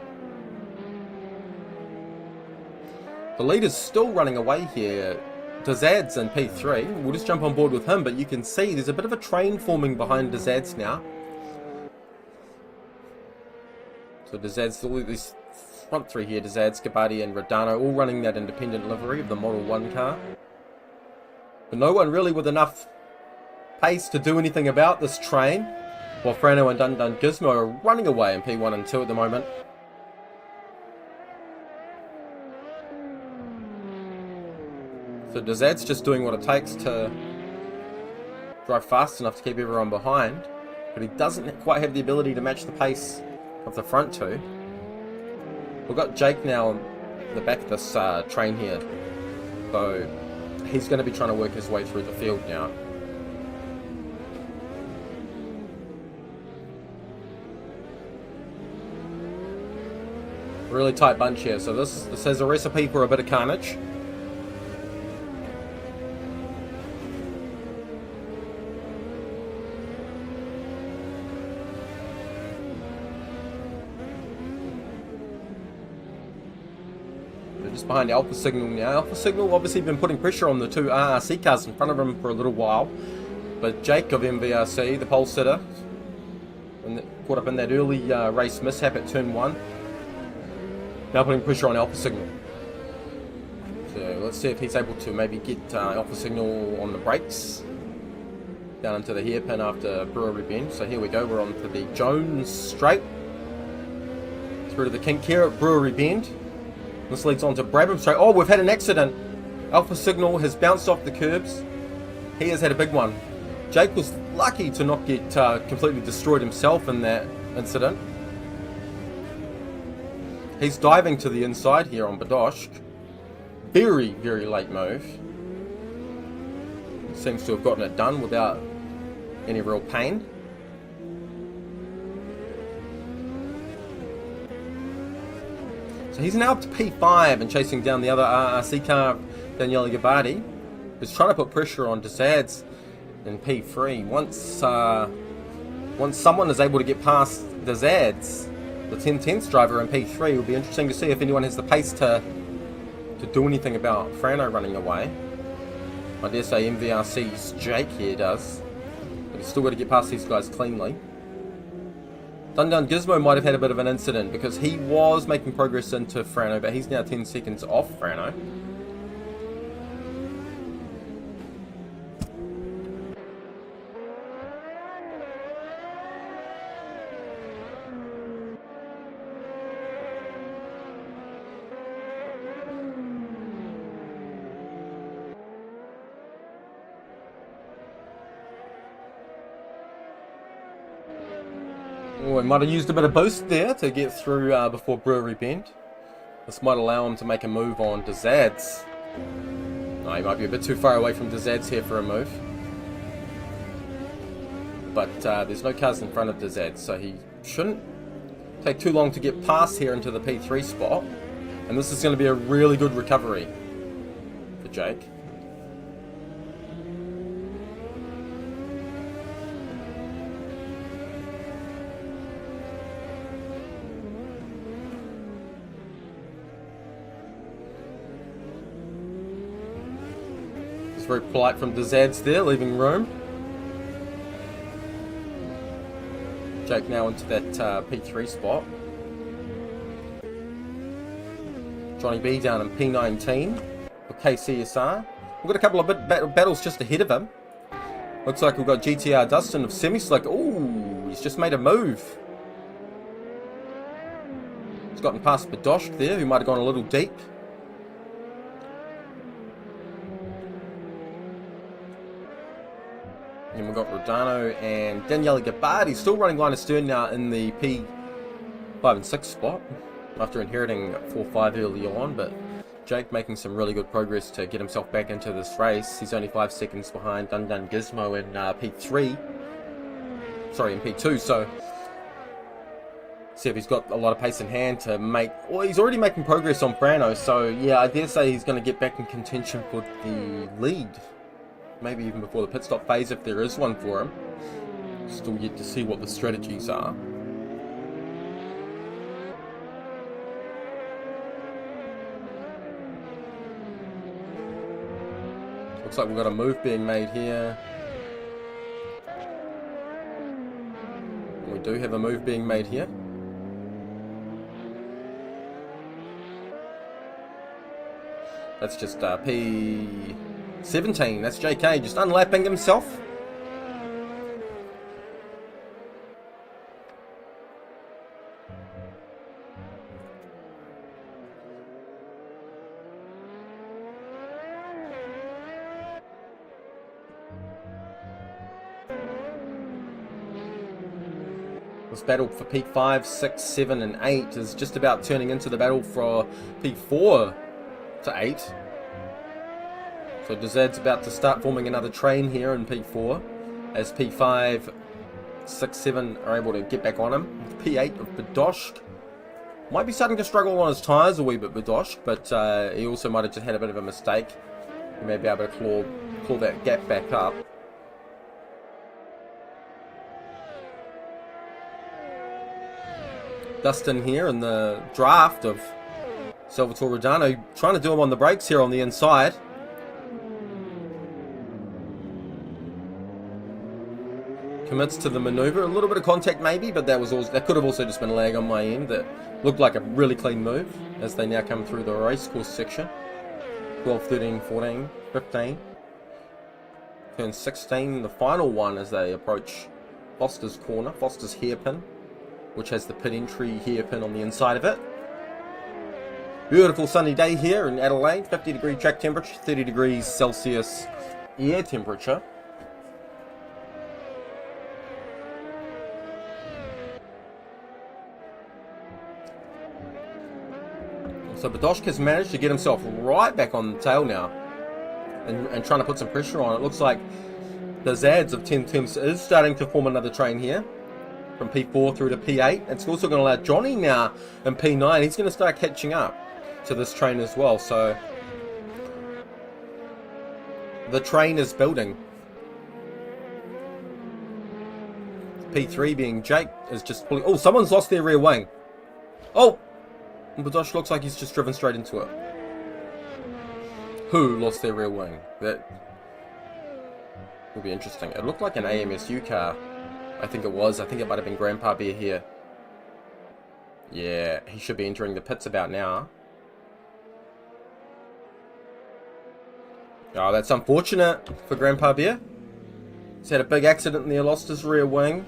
[SPEAKER 1] The leader's still running away here. Dizads in P3. We'll just jump on board with him, but you can see there's a bit of a train forming behind Dizads now. So Dizads, all these front three here, Dizads, Gabadi and Rodano, all running that independent livery of the Model 1 car. But no one really with enough pace to do anything about this train, while Frano and Dun Dun Gizmo are running away in P1 and 2 at the moment. So Dizad's just doing what it takes to drive fast enough to keep everyone behind, but he doesn't quite have the ability to match the pace of the front two. We've got Jake now on the back of this train here, so he's going to be trying to work his way through the field now. Really tight bunch here, so this has a recipe for a bit of carnage. Just behind Alpha Signal now. Alpha Signal obviously been putting pressure on the two RRC cars in front of him for a little while, but Jake of MVRC, the pole sitter, caught up in that early race mishap at turn 1, now putting pressure on Alpha Signal. So let's see if he's able to maybe get Alpha Signal on the brakes down into the hairpin after Brewery Bend. So here we go, we're on to the Jones Straight through to the kink here at Brewery Bend. This leads on to Brabham Straight. Oh, we've had an accident. Alpha Signal has bounced off the curbs. He has had a big one. Jake was lucky to not get completely destroyed himself in that incident. He's diving to the inside here on Badosh. Very, very late move. Seems to have gotten it done without any real pain. So he's now up to P5 and chasing down the other RRC car, Daniele Gabbardi, who's trying to put pressure on Desads in P3. Once someone is able to get past Desads, the 10/10 driver in P3, it will be interesting to see if anyone has the pace to do anything about Frano running away. I dare say MVRC's Jake here does, but he's still got to get past these guys cleanly. Dundun Gizmo might have had a bit of an incident because he was making progress into Frano, but he's now 10 seconds off Frano. Oh, he might have used a bit of boost there to get through before Brewery Bend. This might allow him to make a move on Desads. No, he might be a bit too far away from Desads here for a move. But there's no cars in front of Desads, so he shouldn't take too long to get past here into the P3 spot. And this is going to be a really good recovery for Jake. Very polite from Desads there, leaving room. Jake now into that P3 spot. Johnny B down in P19 for KCSR. We've got a couple of battles just ahead of him. Looks like we've got GTR Dustin of Semi-Slick. Ooh, he's just made a move. He's gotten past Badosh there, who might have gone a little deep. And we've got Rodano and Daniele Gabbardi still running line of stern now in the P5 and 6 spot after inheriting 4-5 early on, but Jake making some really good progress to get himself back into this race. He's only 5 seconds behind Dundun Gizmo in P3. Sorry, in P2, so see if he's got a lot of pace in hand to make... Well, he's already making progress on Frano, so yeah, I dare say he's going to get back in contention for the lead. Maybe even before the pit stop phase, if there is one for him. Still yet to see what the strategies are. Looks like we've got a move being made here. We do have a move being made here. That's just P17, that's JK just unlapping himself. This battle for P5, 6, 7 and 8 is just about turning into the battle for P4 to 8. So Desad's about to start forming another train here in P4 as P5, 6, 7 are able to get back on him. P8 of Badosh might be starting to struggle on his tyres a wee bit, Badosh, but he also might have just had a bit of a mistake. He may be able to claw that gap back up. Dustin here in the draft of Salvatore Rodano, trying to do him on the brakes here on the inside. Commits to the maneuver, a little bit of contact maybe, but that could have also just been lag on my end. That looked like a really clean move as they now come through the racecourse section. 12, 13, 14, 15. Turn 16, the final one as they approach Foster's corner, Foster's hairpin, which has the pit entry hairpin on the inside of it. Beautiful sunny day here in Adelaide, 50 degree track temperature, 30 degrees Celsius air temperature. So Badosh has managed to get himself right back on the tail now. And trying to put some pressure on. It looks like the Zads of 10 Temps is starting to form another train here. From P4 through to P8. It's also going to allow Johnny now in P9. He's going to start catching up to this train as well. So the train is building. P3 being Jake is just pulling. Oh, someone's lost their rear wing. Oh, Badosh looks like he's just driven straight into it. Who lost their rear wing? That will be interesting. It looked like an AMS2 car. I think it was. I think it might have been Grandpa Bear here. Yeah, he should be entering the pits about now. Oh, that's unfortunate for Grandpa Bear. He's had a big accident there, lost his rear wing.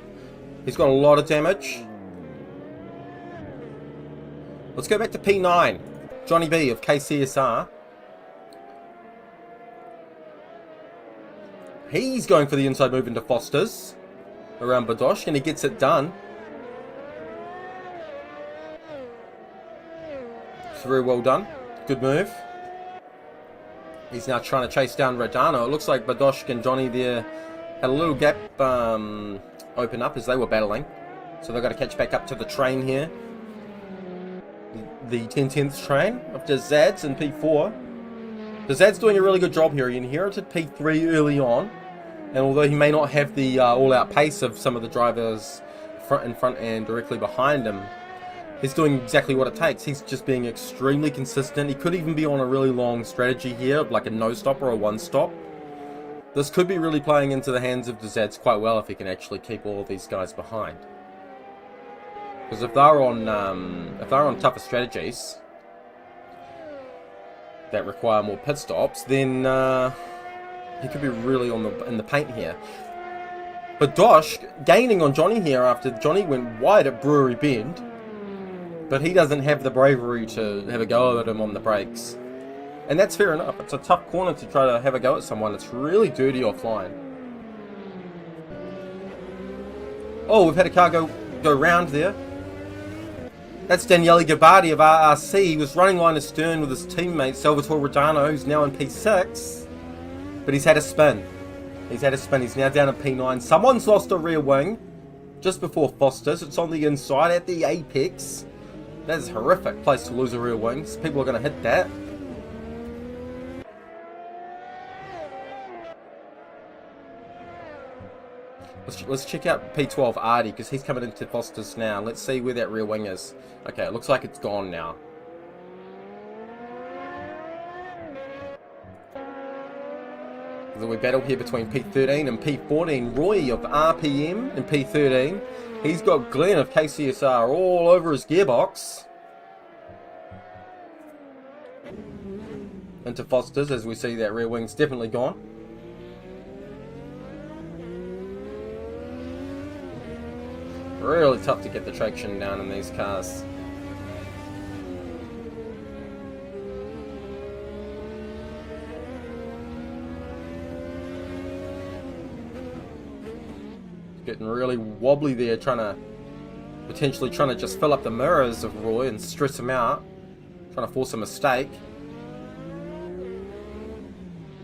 [SPEAKER 1] He's got a lot of damage. Let's go back to P9. Johnny B of KCSR. He's going for the inside move into Foster's around Badosh, and he gets it done. It's very well done. Good move. He's now trying to chase down Radano. It looks like Badosh and Johnny there had a little gap open up as they were battling. So they've got to catch back up to the train here. The 10/10th train of Zads in P4. Zad's doing a really good job here. He inherited P3 early on. And although he may not have the all-out pace of some of the drivers in front and directly behind him, he's doing exactly what it takes. He's just being extremely consistent. He could even be on a really long strategy here, like a no-stop or a one-stop. This could be really playing into the hands of the Zads quite well if he can actually keep all of these guys behind. Because if they're on tougher strategies that require more pit stops, then he could be really in the paint here. Badosh gaining on Johnny here after Johnny went wide at Brewery Bend, but he doesn't have the bravery to have a go at him on the brakes. And that's fair enough. It's a tough corner to try to have a go at someone. It's really dirty offline. Oh, we've had a car go round there. That's Daniele Gabbardi of RRC. He was running line astern with his teammate Salvatore Rodano, who's now in P6. But he's had a spin. He's now down at P9. Someone's lost a rear wing just before Foster's. It's on the inside at the apex. That is a horrific place to lose a rear wing. People are going to hit that. Let's check out P12 Artie, because he's coming into Foster's now. Let's see where that rear wing is. Okay, it looks like it's gone now. So we battle here between P13 and P14. Roy of RPM in P13. He's got Glenn of KCSR all over his gearbox. Into Foster's, as we see that rear wing's definitely gone. Really tough to get the traction down in these cars. Getting really wobbly there, potentially trying to just fill up the mirrors of Roy and stress him out. Trying to force a mistake.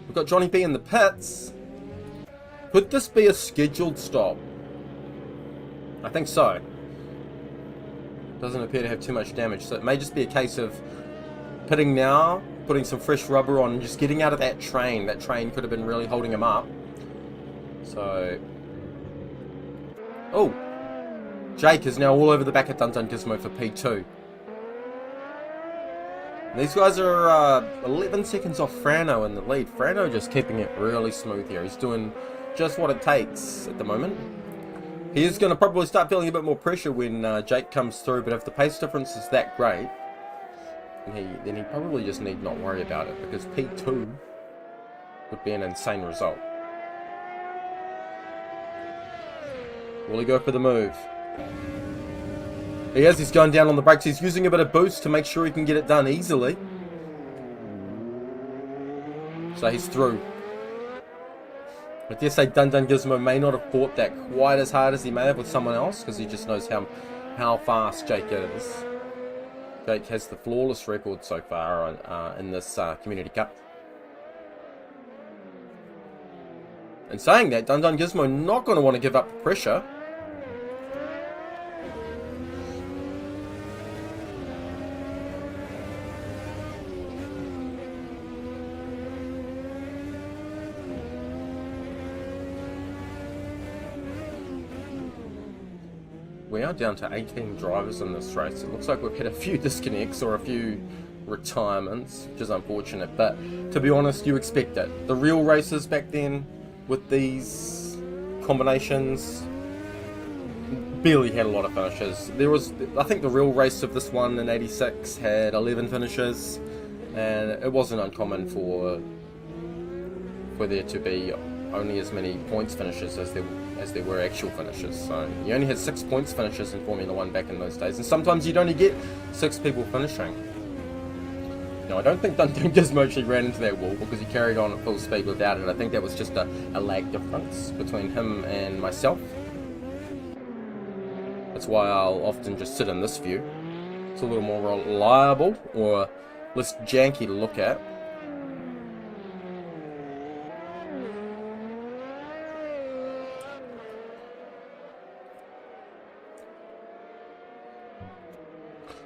[SPEAKER 1] We've got Johnny B in the pits. Could this be a scheduled stop? I think so. Doesn't appear to have too much damage, so it may just be a case of pitting now, putting some fresh rubber on, and just getting out of that train. That train could have been really holding him up. So... Oh! Jake is now all over the back of Dun Dun Gizmo for P2. And these guys are 11 seconds off Frano in the lead. Frano just keeping it really smooth here. He's doing just what it takes at the moment. He is going to probably start feeling a bit more pressure when Jake comes through, but if the pace difference is that great, then he probably just need not worry about it, because P2 would be an insane result. Will he go for the move? He is. He's going down on the brakes. He's using a bit of boost to make sure he can get it done easily. So he's through. I dare say Dun Dun Gizmo may not have fought that quite as hard as he may have with someone else, because he just knows how fast Jake is. Jake has the flawless record so far in this Community Cup. And saying that, Dun Dun Gizmo not going to want to give up the pressure. We are down to 18 drivers in this race. It looks like we've had a few disconnects or a few retirements, which is unfortunate, but to be honest, you expect it. The real races back then with these combinations barely had a lot of finishes. There was, I think the real race of this one in 86 had 11 finishes, and it wasn't uncommon for there to be only as many points finishes as there were actual finishes. So you only had 6 points finishes in Formula 1 back in those days, and sometimes you'd only get 6 people finishing. No, I don't think Dun Dun Gizmo actually ran into that wall because he carried on at full speed without it. I think that was just a lag difference between him and myself. That's why I'll often just sit in this view. It's a little more reliable or less janky to look at.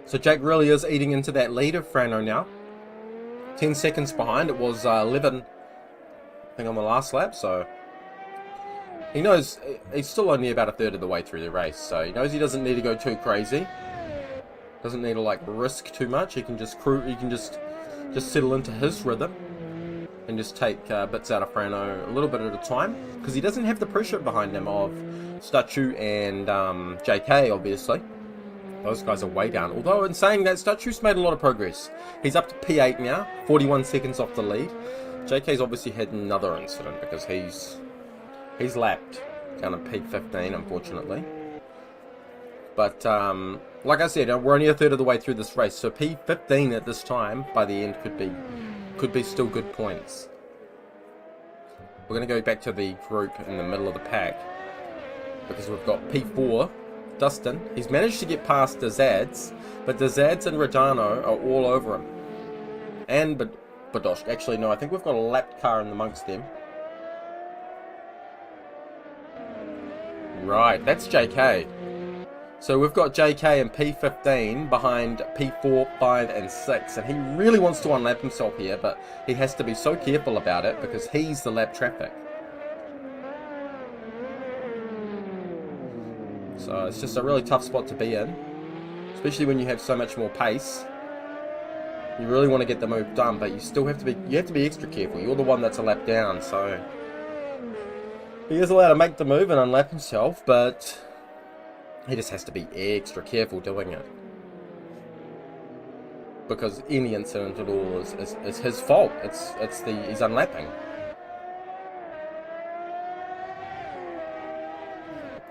[SPEAKER 1] So Jake really is eating into that lead of Frano now. 10 seconds behind. It was 11, I think, on the last lap. So he knows he's still only about a third of the way through the race. So he knows he doesn't need to go too crazy. Doesn't need to like risk too much. He can just just settle into his rhythm and just take bits out of Frano a little bit at a time, because he doesn't have the pressure behind him of Statue and JK, obviously. Those guys are way down. Although, in saying that, Statue's made a lot of progress. He's up to P8 now, 41 seconds off the lead. JK's obviously had another incident because he's lapped down at P15, unfortunately. But, like I said, we're only a third of the way through this race, so P15 at this time, by the end, could be still good points. We're going to go back to the group in the middle of the pack, because we've got P4, Dustin. He's managed to get past Dazads, but Dazads and Radano are all over him. And Badosh. Actually, no, I think we've got a lapped car in amongst them. Right, that's JK. So we've got JK and P15 behind P4, 5 and 6, and he really wants to unlap himself here, but he has to be so careful about it because he's the lap traffic. So it's just a really tough spot to be in, especially when you have so much more pace. You really want to get the move done, but you still have to be extra careful. You're the one that's a lap down, so he is allowed to make the move and unlap himself, but he just has to be extra careful doing it, because any incident at all is his fault. He's unlapping.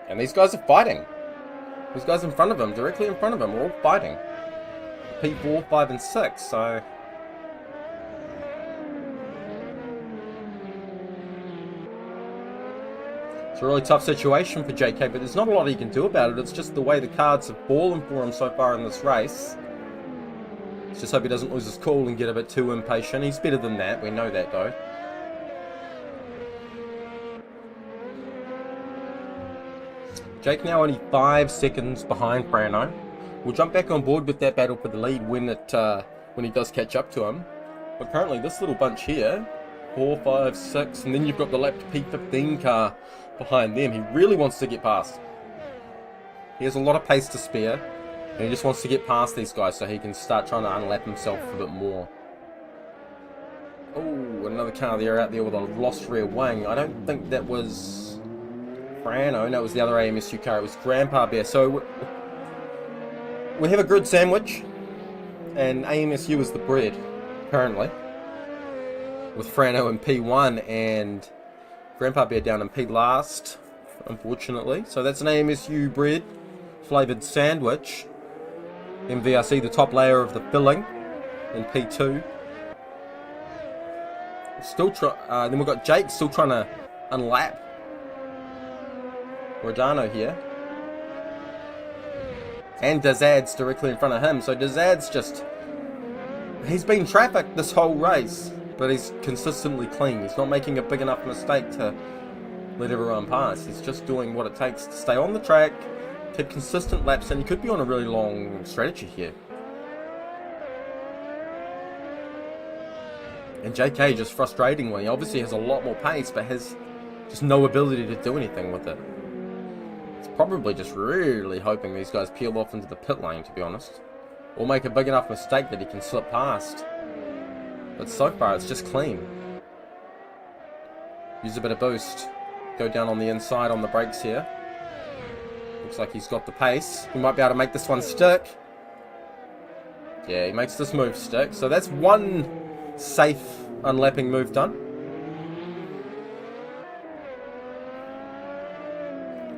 [SPEAKER 1] And these guys are fighting. These guys in front of him, directly in front of him, are all fighting. P4, 5 and 6, so it's a really tough situation for JK, but there's not a lot he can do about it. It's just the way the cards have fallen for him so far in this race. Let's just hope he doesn't lose his cool and get a bit too impatient. He's better than that, we know that though. Jake now only 5 seconds behind Frano. We'll jump back on board with that battle for the lead when he does catch up to him. But currently this little bunch here, 4, 5, 6, and then you've got the lapped P15 car behind them. He really wants to get past. He has a lot of pace to spare, and he just wants to get past these guys so he can start trying to unlap himself a bit more. Oh, another car there out there with a lost rear wing. I don't think that was Frano. No, it was the other AMS2 car. It was Grandpa Bear. So we have a grid sandwich, and AMSU is the bread, apparently, with Frano in P1 and Grandpa Bear down in P last, unfortunately. So that's an AMSU bread flavoured sandwich. MVRC, the top layer of the filling, in P2. Then we've got Jake still trying to unlap Rodano here. And Dazad's directly in front of him. So Dazad's just... He's been trafficked this whole race, but he's consistently clean. He's not making a big enough mistake to let everyone pass. He's just doing what it takes to stay on the track, keep consistent laps, and he could be on a really long strategy here. And JK just frustratingly, obviously has a lot more pace, but has just no ability to do anything with it. It's probably just really hoping these guys peel off into the pit lane, to be honest. Or make a big enough mistake that he can slip past. But so far, it's just clean. Use a bit of boost. Go down on the inside on the brakes here. Looks like he's got the pace. He might be able to make this one stick. Yeah, he makes this move stick. So that's one safe unlapping move done.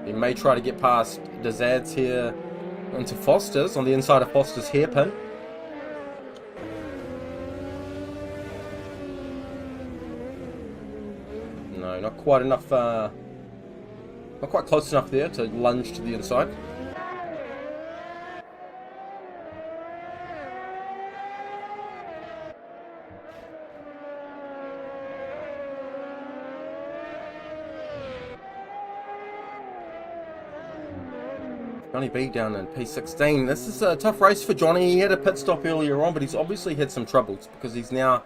[SPEAKER 1] He may try to get past Dazad's here into Foster's on the inside of Foster's hairpin. No, not quite enough, not quite close enough there to lunge to the inside. Johnny B down in P16. This is a tough race for Johnny. He had a pit stop earlier on, but he's obviously had some troubles because he's now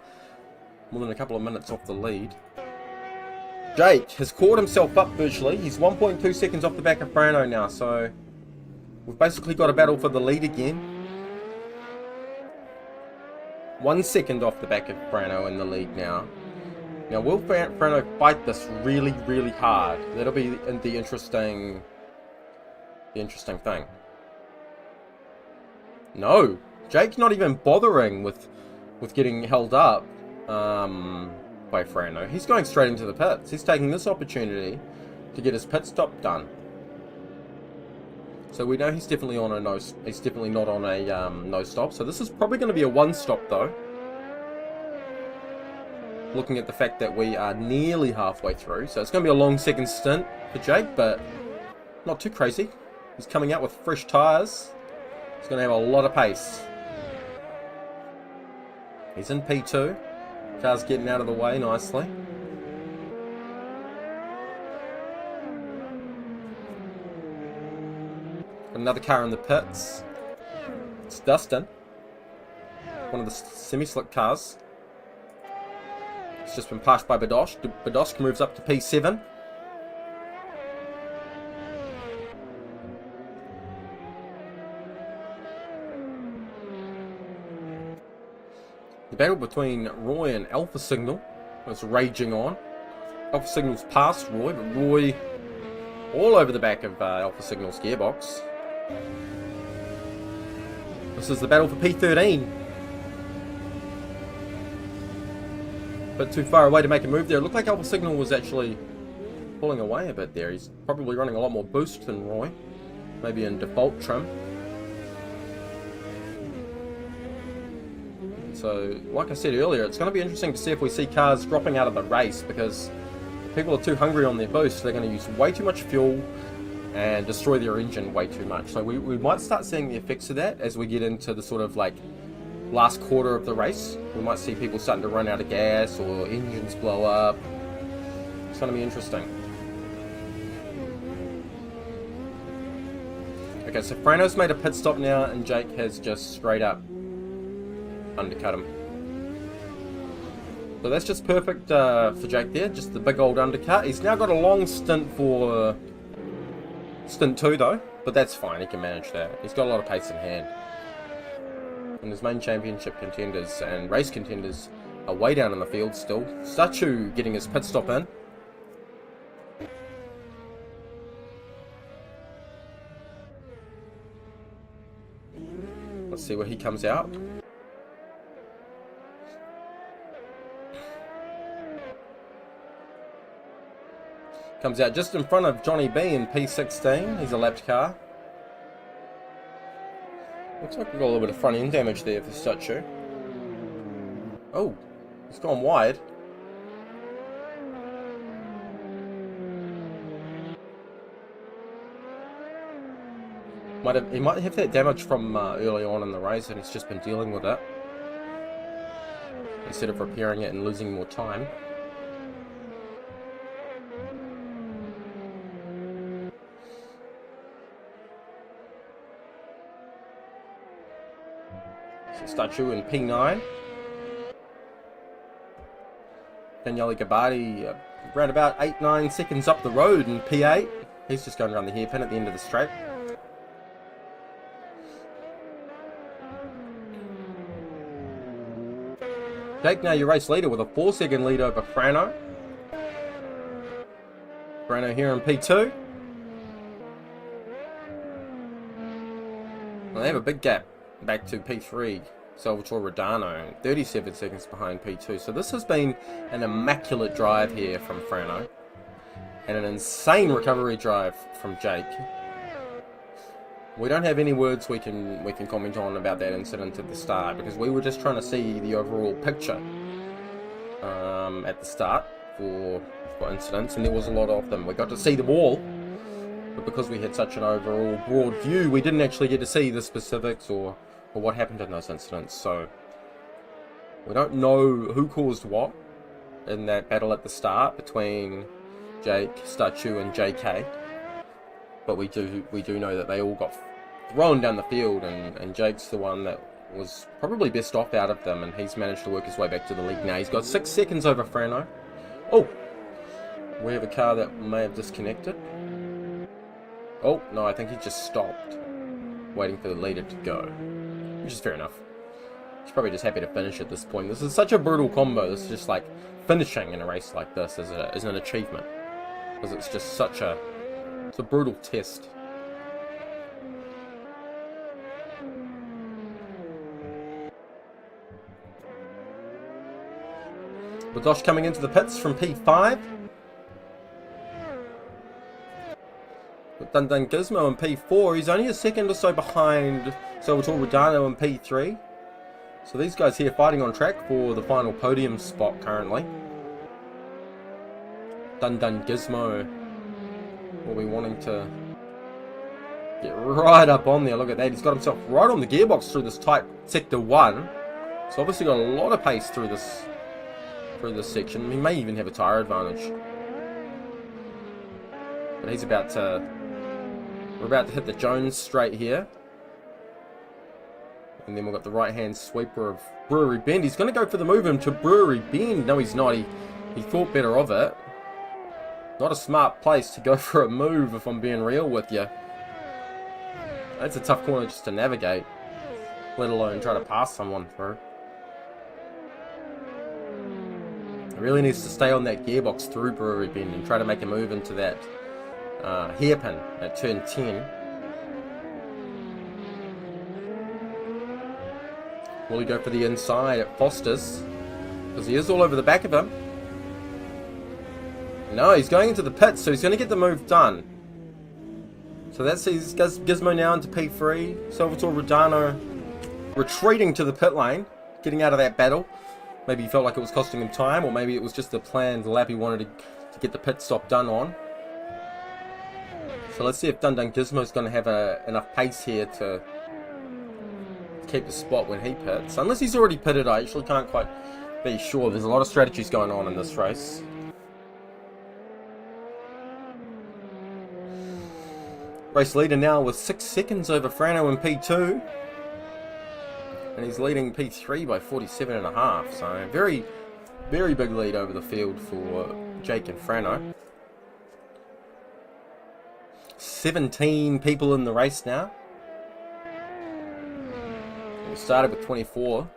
[SPEAKER 1] more than a couple of minutes off the lead. Jake has caught himself up virtually. He's 1.2 seconds off the back of Frano now, so we've basically got a battle for the lead again. 1 second off the back of Frano in the lead now. Now, will Frano fight this really, really hard? That'll be the interesting thing. No, Jake's not even bothering with getting held up by Frano. He's going straight into the pits. He's taking this opportunity to get his pit stop done. So we know he's definitely on a no. He's definitely not on a no stop. So this is probably going to be a one stop though. Looking at the fact that we are nearly halfway through, so it's going to be a long second stint for Jake, but not too crazy. He's coming out with fresh tyres. He's going to have a lot of pace. He's in P2. Car's getting out of the way nicely. Another car in the pits. It's Dustin. One of the semi-slick cars. It's just been passed by Badosh. Badosh moves up to P7. The battle between Roy and Alpha Signal was raging on. Alpha Signal's past Roy, but Roy all over the back of Alpha Signal's gearbox. This is the battle for P13. But too far away to make a move there. It looked like Alpha Signal was actually pulling away a bit there. He's probably running a lot more boost than Roy. Maybe in default trim. So, like I said earlier, it's going to be interesting to see if we see cars dropping out of the race, because if people are too hungry on their boost, they're going to use way too much fuel and destroy their engine way too much. So we might start seeing the effects of that as we get into the sort of like last quarter of the race. We might see people starting to run out of gas or engines blow up. It's going to be interesting. Okay, so Frano's made a pit stop now and Jake has just straight up undercut him. So that's just perfect for Jake there, just the big old undercut. He's now got a long stint for stint 2 though, but that's fine, he can manage that. He's got a lot of pace in hand. And his main championship contenders and race contenders are way down in the field still. Sachu getting his pit stop in. Let's see where he comes out. Comes out just in front of Johnny B in P16. He's a lapped car. Looks like we've got a little bit of front end damage there for Sachu. Oh, it's gone wide. He might have that damage from early on in the race, and he's just been dealing with it instead of repairing it and losing more time. So Statue in P9. Daniele Gabbardi around about 8-9 seconds up the road in P8. He's just going around the hairpin at the end of the straight. Jake, now your race leader with a 4-second lead over Frano. Frano here in P2. Well, they have a big gap back to P3. Salvatore Rodano, 37 seconds behind P2. So this has been an immaculate drive here from Frano. And an insane recovery drive from Jake. We don't have any words we can comment on about that incident at the start, because we were just trying to see the overall picture at the start for incidents, and there was a lot of them. We got to see them all, but because we had such an overall broad view, we didn't actually get to see the specifics or what happened in those incidents. So we don't know who caused what in that battle at the start between Jake, Statue and JK. But we do know that they all got thrown down the field, and Jake's the one that was probably best off out of them, and he's managed to work his way back to the lead now. He's got 6 seconds over Frano. Oh, we have a car that may have disconnected. Oh, no, I think he just stopped, waiting for the leader to go, which is fair enough. He's probably just happy to finish at this point. This is such a brutal combo. This is just like finishing in a race like this is an achievement, because it's just it's a brutal test. Badosh coming into the pits from P5. With Dun Dun Gizmo in P4. He's only a second or so behind Salvatore Rodano in P3. So these guys here fighting on track for the final podium spot currently. Dun Dun Gizmo will be wanting to get right up on there. Look at that. He's got himself right on the gearbox through this tight sector 1. So obviously got a lot of pace through this section. He may even have a tyre advantage. But he's about to... We're about to hit the Jones straight here. And then we've got the right-hand sweeper of Brewery Bend. He's going to go for the move into Brewery Bend. No, he's not. He thought better of it. Not a smart place to go for a move, if I'm being real with you. That's a tough corner just to navigate, let alone try to pass someone through. He really needs to stay on that gearbox through Brewery Bend and try to make a move into that hairpin at turn 10. Will he go for the inside at Foster's? Because he is all over the back of him. No, he's going into the pits, so he's going to get the move done. So that sees Gizmo now into P3. Salvatore Rodano retreating to the pit lane, getting out of that battle. Maybe he felt like it was costing him time, or maybe it was just the planned lap he wanted to get the pit stop done on. So let's see if Dun Dun Gizmo's going to have enough pace here to keep the spot when he pits. Unless he's already pitted, I actually can't quite be sure. There's a lot of strategies going on in this race. Race leader now with 6 seconds over Frano in P2. And he's leading P3 by 47.5. So very, very big lead over the field for Jake and Frano. 17 people in the race now. We started with 24.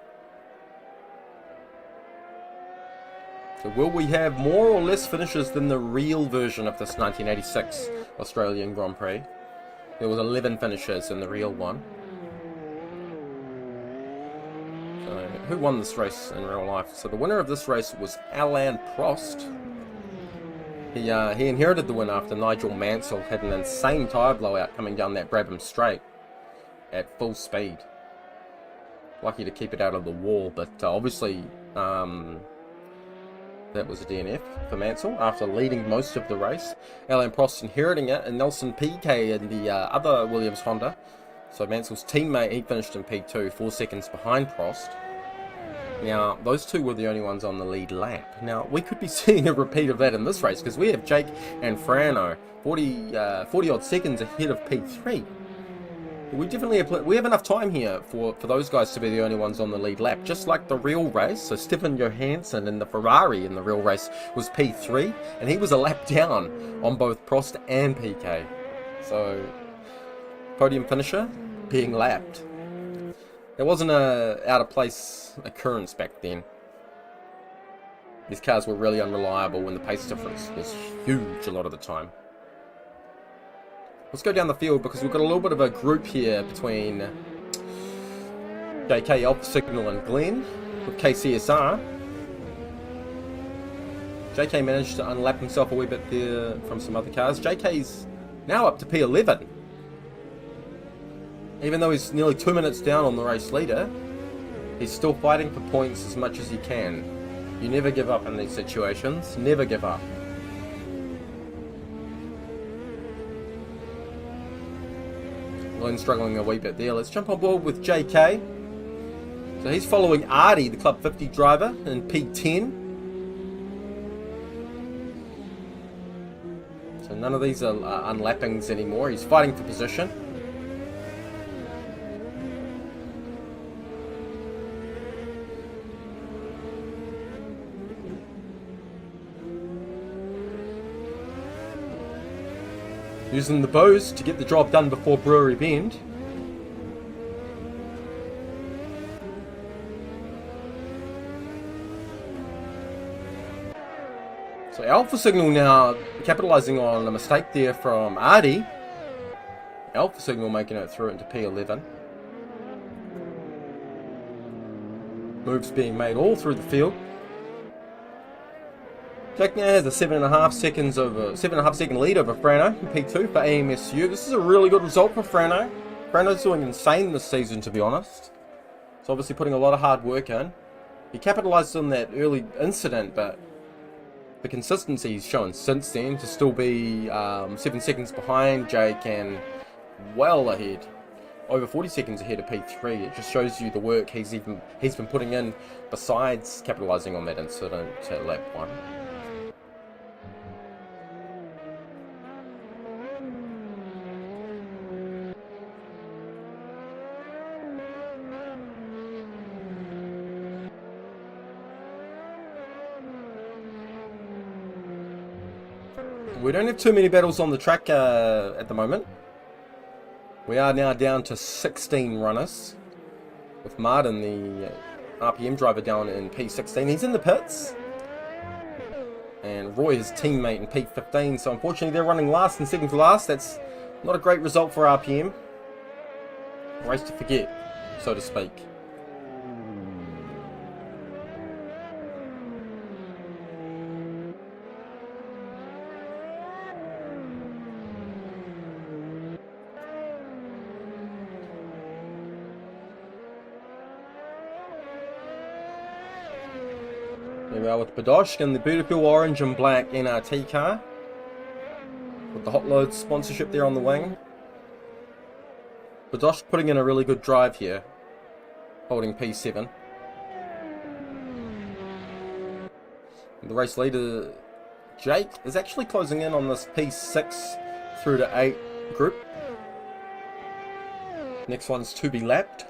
[SPEAKER 1] So will we have more or less finishes than the real version of this 1986 Australian Grand Prix? There was 11 finishes in the real one. So who won this race in real life? So the winner of this race was Alain Prost. He inherited the win after Nigel Mansell had an insane tyre blowout coming down that Brabham straight at full speed. Lucky to keep it out of the wall, but obviously That was a DNF for Mansell after leading most of the race. Alain Prost inheriting it, and Nelson Piquet in the other Williams Honda. So Mansell's teammate, he finished in P2, 4 seconds behind Prost. Now, those two were the only ones on the lead lap. Now, we could be seeing a repeat of that in this race, because we have Jake and Frano 40 odd seconds ahead of P3. We have enough time here for those guys to be the only ones on the lead lap, just like the real race. So Stefan Johansson in the Ferrari in the real race was P3, and he was a lap down on both Prost and Piquet. So, podium finisher being lapped. It wasn't a out of place occurrence back then. These cars were really unreliable and the pace difference was huge a lot of the time. Let's go down the field because we've got a little bit of a group here between JK, Alpha Signal and Glenn with KCSR. JK managed to unlap himself a wee bit there from some other cars. JK's now up to P11. Even though he's nearly 2 minutes down on the race leader, he's still fighting for points as much as he can. You never give up in these situations. Never give up. Glenn's struggling a wee bit there. Let's jump on board with JK. So he's following Artie, the Club 50 driver, in P10. So none of these are unlappings anymore. He's fighting for position. Using the bows to get the job done before Brewery Bend. So Alpha Signal now capitalising on a mistake there from Artie. Alpha Signal making it through into P11. Moves being made all through the field. Jack now has a 7.5 second lead over Frano in P2 for AMS2. This is a really good result for Frano. Frano's doing insane this season, to be honest. He's obviously putting a lot of hard work in. He capitalised on that early incident, but the consistency he's shown since then to still be 7 seconds behind Jake and well ahead, over 40 seconds ahead of P3. It just shows you the work he's been putting in besides capitalising on that incident at lap 1. We don't have too many battles on the track at the moment. We are now down to 16 runners, with Martin, the RPM driver, down in P16. He's in the pits. And Roy, his teammate, in P15. So unfortunately they're running last and second to last. That's not a great result for RPM. Race to forget, so to speak. Here we are with Badosh in the beautiful orange and black NRT car, with the Hot Loads sponsorship there on the wing. Badosh putting in a really good drive here, holding P7. The race leader, Jake, is actually closing in on this P6 through to 8 group. Next one's to be lapped.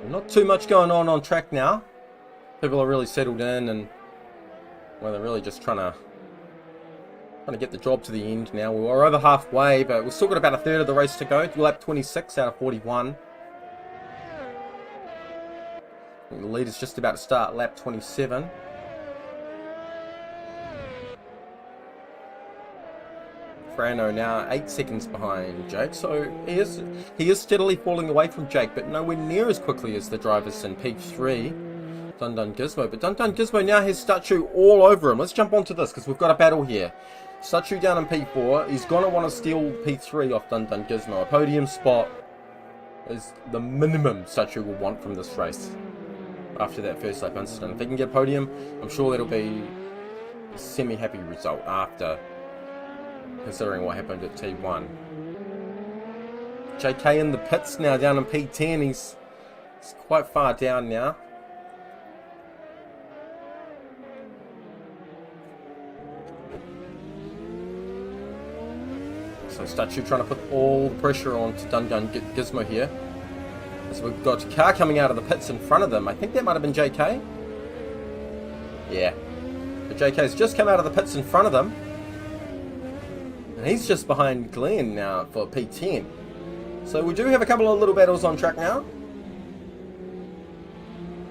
[SPEAKER 1] Not too much going on track now. People are really settled in, and well, they're really just trying to get the job to the end now. We're over halfway, but we've still got about a third of the race to go. Lap 26 out of 41. The lead is just about to start lap 27. Frano now 8 seconds behind Jake, so he is steadily falling away from Jake, but nowhere near as quickly as the drivers in P3. Dun Dun Gizmo. But Dun Dun Gizmo now has Statue all over him. Let's jump onto this because we've got a battle here. Statue down in P4. He's going to want to steal P3 off Dun Dun Gizmo. A podium spot is the minimum Statue will want from this race after that first lap incident. If he can get a podium, I'm sure that'll be a semi-happy result after considering what happened at T1. JK in the pits now down in P10. He's quite far down now. So Statue trying to put all the pressure on to Dun Dun Gizmo here. So we've got a car coming out of the pits in front of them. I think that might have been JK. Yeah. But JK's just come out of the pits in front of them. And he's just behind Glenn now for P10. So we do have a couple of little battles on track now.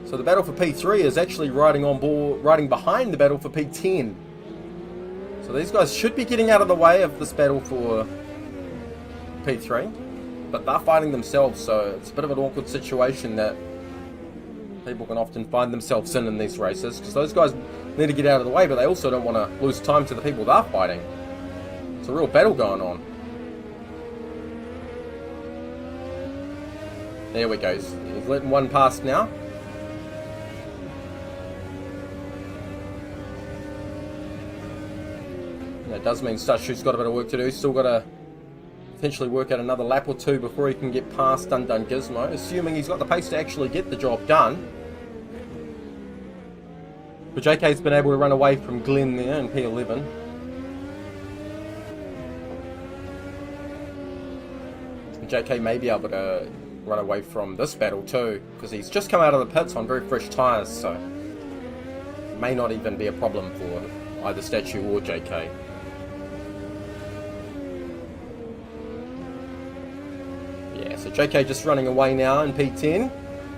[SPEAKER 1] So the battle for P3 is actually riding behind the battle for P10. So these guys should be getting out of the way of this battle for P3. But they're fighting themselves, so it's a bit of an awkward situation that people can often find themselves in these races. Because those guys need to get out of the way, but they also don't want to lose time to the people they're fighting. It's a real battle going on. There we go. He's letting one pass now. That does mean Statue's got a bit of work to do. Still got to potentially work out another lap or two before he can get past Dun Dun Gizmo, assuming he's got the pace to actually get the job done. But JK's been able to run away from Glenn there in P11. JK may be able to run away from this battle too, because he's just come out of the pits on very fresh tyres, so it may not even be a problem for either Statue or JK. Yeah, so JK just running away now in P10.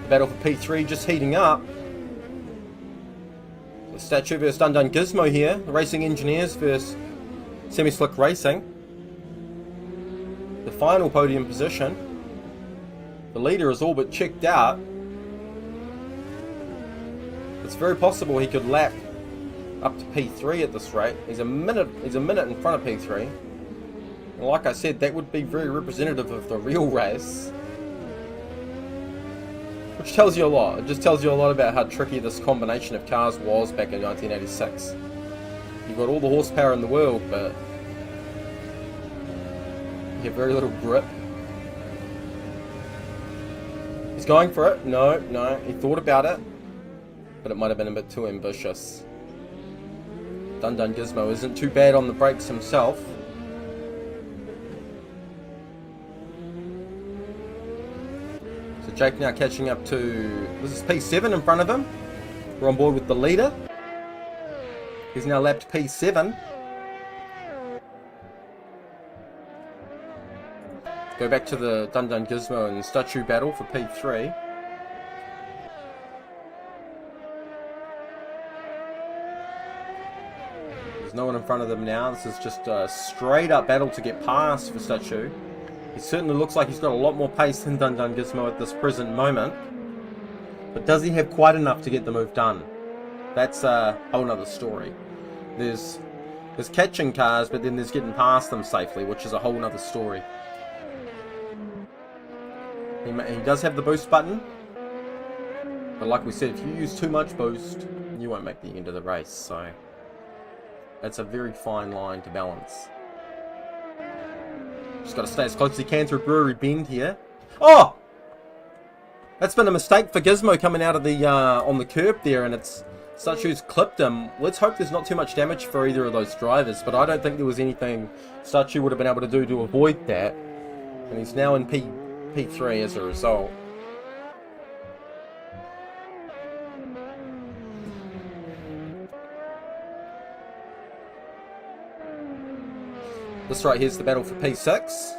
[SPEAKER 1] The battle for P3 just heating up. The Statue versus Dun Dun Gizmo here. The Racing Engineers versus Semi-Slick Racing. The final podium position. The leader is all but checked out. It's very possible he could lap up to P3 at this rate. He's a minute in front of P3. And like I said, that would be very representative of the real race. Which tells you a lot. It just tells you a lot about how tricky this combination of cars was back in 1986. You've got all the horsepower in the world, but you have very little grip. He's going for it. No, he thought about it. But it might have been a bit too ambitious. Dun Dun Gizmo isn't too bad on the brakes himself. So Jake now catching up to... This is P7 in front of him. We're on board with the leader. He's now lapped P7. Go back to the Dun Dun Gizmo and Statue battle for P3. There's no one in front of them now. This is just a straight up battle to get past for Statue. He certainly looks like he's got a lot more pace than Dun Dun Gizmo at this present moment. But does he have quite enough to get the move done? That's a whole nother story. There's catching cars, but then there's getting past them safely, which is a whole nother story. He does have the boost button, but like we said, if you use too much boost, you won't make the end of the race, so that's a very fine line to balance. Just got to stay as close as he can through Brewery Bend here. Oh! That's been a mistake for Gizmo coming out of the on the curb there, and it's Statue's clipped him. Let's hope there's not too much damage for either of those drivers, but I don't think there was anything Statue would have been able to do to avoid that. And he's now in P3 as a result. This right here's the battle for P6.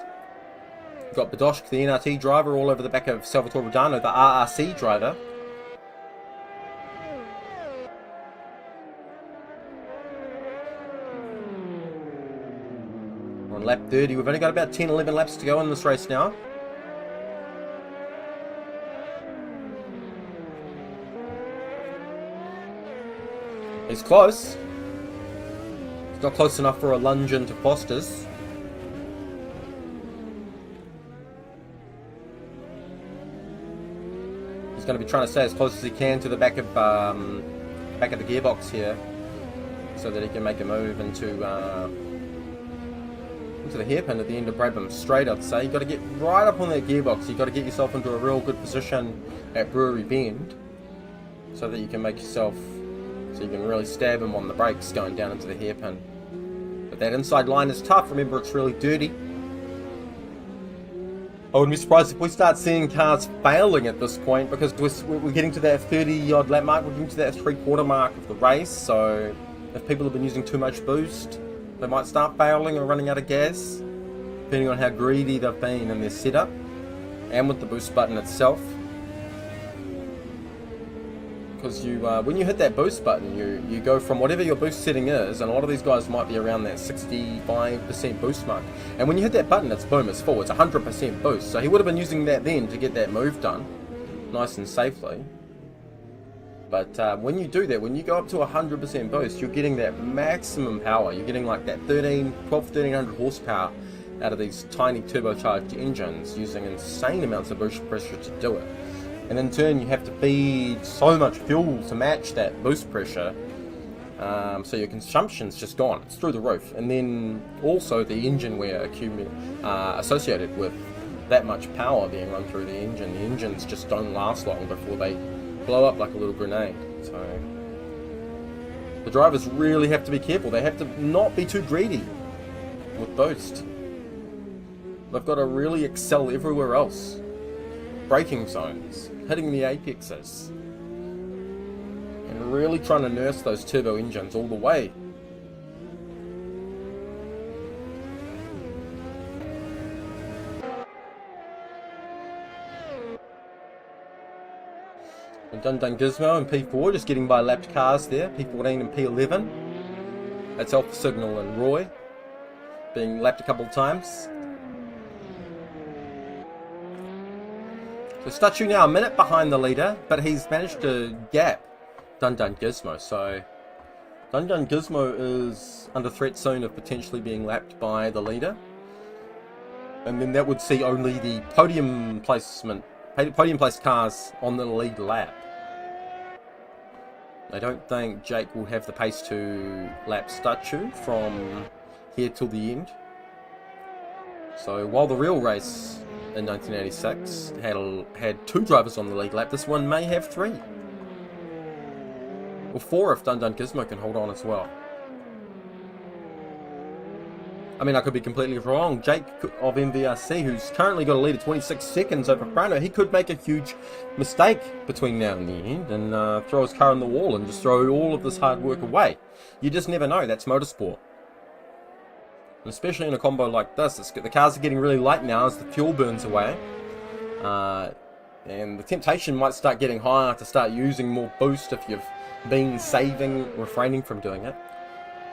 [SPEAKER 1] We've got Badoshk, the NRT driver, all over the back of Salvatore Rodano, the RRC driver. We're on lap 30. We've only got about 10-11 laps to go in this race now. He's close. He's not close enough for a lunge into Foster's. He's going to be trying to stay as close as he can to the back of the gearbox here, so that he can make a move into the hairpin at the end of Brabham Straight. I'd say you've got to get right up on that gearbox. You've got to get yourself into a real good position at Brewery Bend, so that you can make yourself, so you can really stab him on the brakes going down into the hairpin. But that inside line is tough. Remember, it's really dirty. I wouldn't be surprised if we start seeing cars failing at this point, because we're getting to that 30 odd lap mark. We're getting to that 3/4 mark of the race. So if people have been using too much boost, they might start failing or running out of gas, depending on how greedy they've been in their setup and with the boost button itself. Because when you hit that boost button, you go from whatever your boost setting is, and a lot of these guys might be around that 65% boost mark. And when you hit that button, it's boom, it's full, it's 100% boost. So he would have been using that then to get that move done, nice and safely. But when you do that, when you go up to 100% boost, you're getting that maximum power. You're getting like that 1300 horsepower out of these tiny turbocharged engines, using insane amounts of boost pressure to do it. And in turn, you have to feed so much fuel to match that boost pressure, so your consumption's just gone. It's through the roof. And then also the engine wear associated with that much power being run through the engine. The engines just don't last long before they blow up like a little grenade. So the drivers really have to be careful. They have to not be too greedy with boost. They've got to really excel everywhere else. Braking zones, hitting the apexes, and really trying to nurse those turbo engines all the way. And Dun Gizmo and P4 just getting by lapped cars there, P14 and P11. That's Alpha Signal and Roy being lapped a couple of times. So Statue now a minute behind the leader, but he's managed to gap Dun Gizmo. So Dun Gizmo is under threat zone of potentially being lapped by the leader. And then that would see only the podium place cars on the lead lap. I don't think Jake will have the pace to lap Statue from here till the end. So while the real race in 1986 had 2 drivers on the lead lap, this one may have 3. Or 4 if Dun Gizmo can hold on as well. I mean, I could be completely wrong. Jake of MVRC, who's currently got a lead of 26 seconds over Frano, he could make a huge mistake between now and the end and throw his car in the wall and just throw all of this hard work away. You just never know. That's motorsport. And especially in a combo like this, the cars are getting really light now as the fuel burns away. And the temptation might start getting higher to start using more boost if you've been refraining from doing it.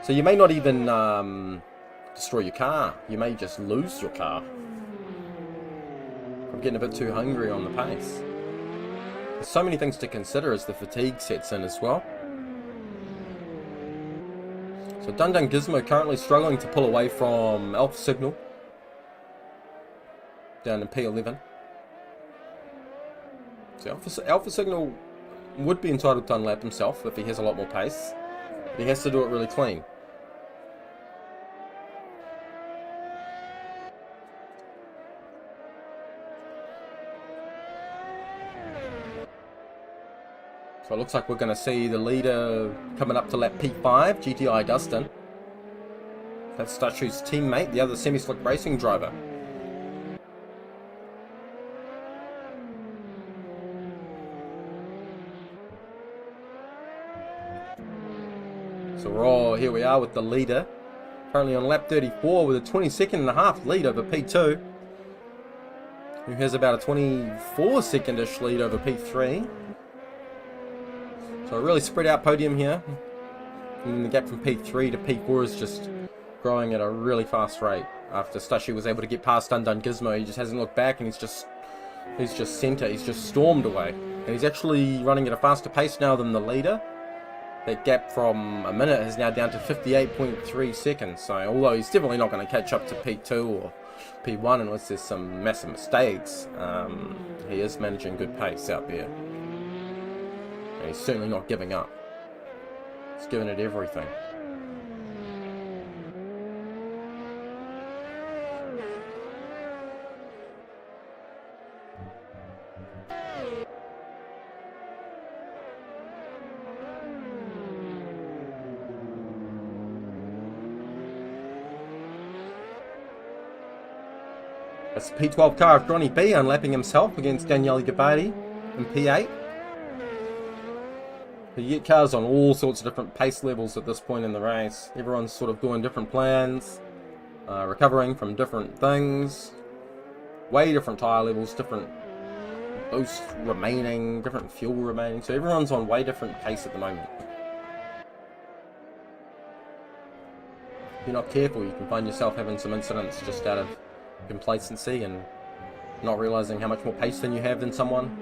[SPEAKER 1] So you may not even destroy your car. You may just lose your car. I'm getting a bit too hungry on the pace. There's so many things to consider as the fatigue sets in as well. So Dun Gizmo currently struggling to pull away from Alpha Signal down in P11. So Alpha Signal would be entitled to unlap himself if he has a lot more pace, but he has to do it really clean. So it looks like we're going to see the leader coming up to lap P5, GTI Dustin. That's Statue's teammate, the other semi-slick racing driver. So here we are with the leader, currently on lap 34 with a 20-second-and-a-half lead over P2, who has about a 24-second-ish lead over P3. So a really spread out podium here, and the gap from P3 to P4 is just growing at a really fast rate. After Statue was able to get past Dun Gizmo, he just hasn't looked back, and he's just stormed away. And he's actually running at a faster pace now than the leader. That gap from a minute is now down to 58.3 seconds. So although he's definitely not going to catch up to P2 or P1 unless there's some massive mistakes, he is managing good pace out there. And he's certainly not giving up. He's giving it everything. It's the P12 car of Johnny B unlapping himself against Daniele Gabbardi in P8. You get cars on all sorts of different pace levels at this point in the race. Everyone's sort of doing different plans, recovering from different things, way different tyre levels, different boost remaining, different fuel remaining. So everyone's on way different pace at the moment. If you're not careful, you can find yourself having some incidents just out of complacency and not realizing how much more pace than you have than someone.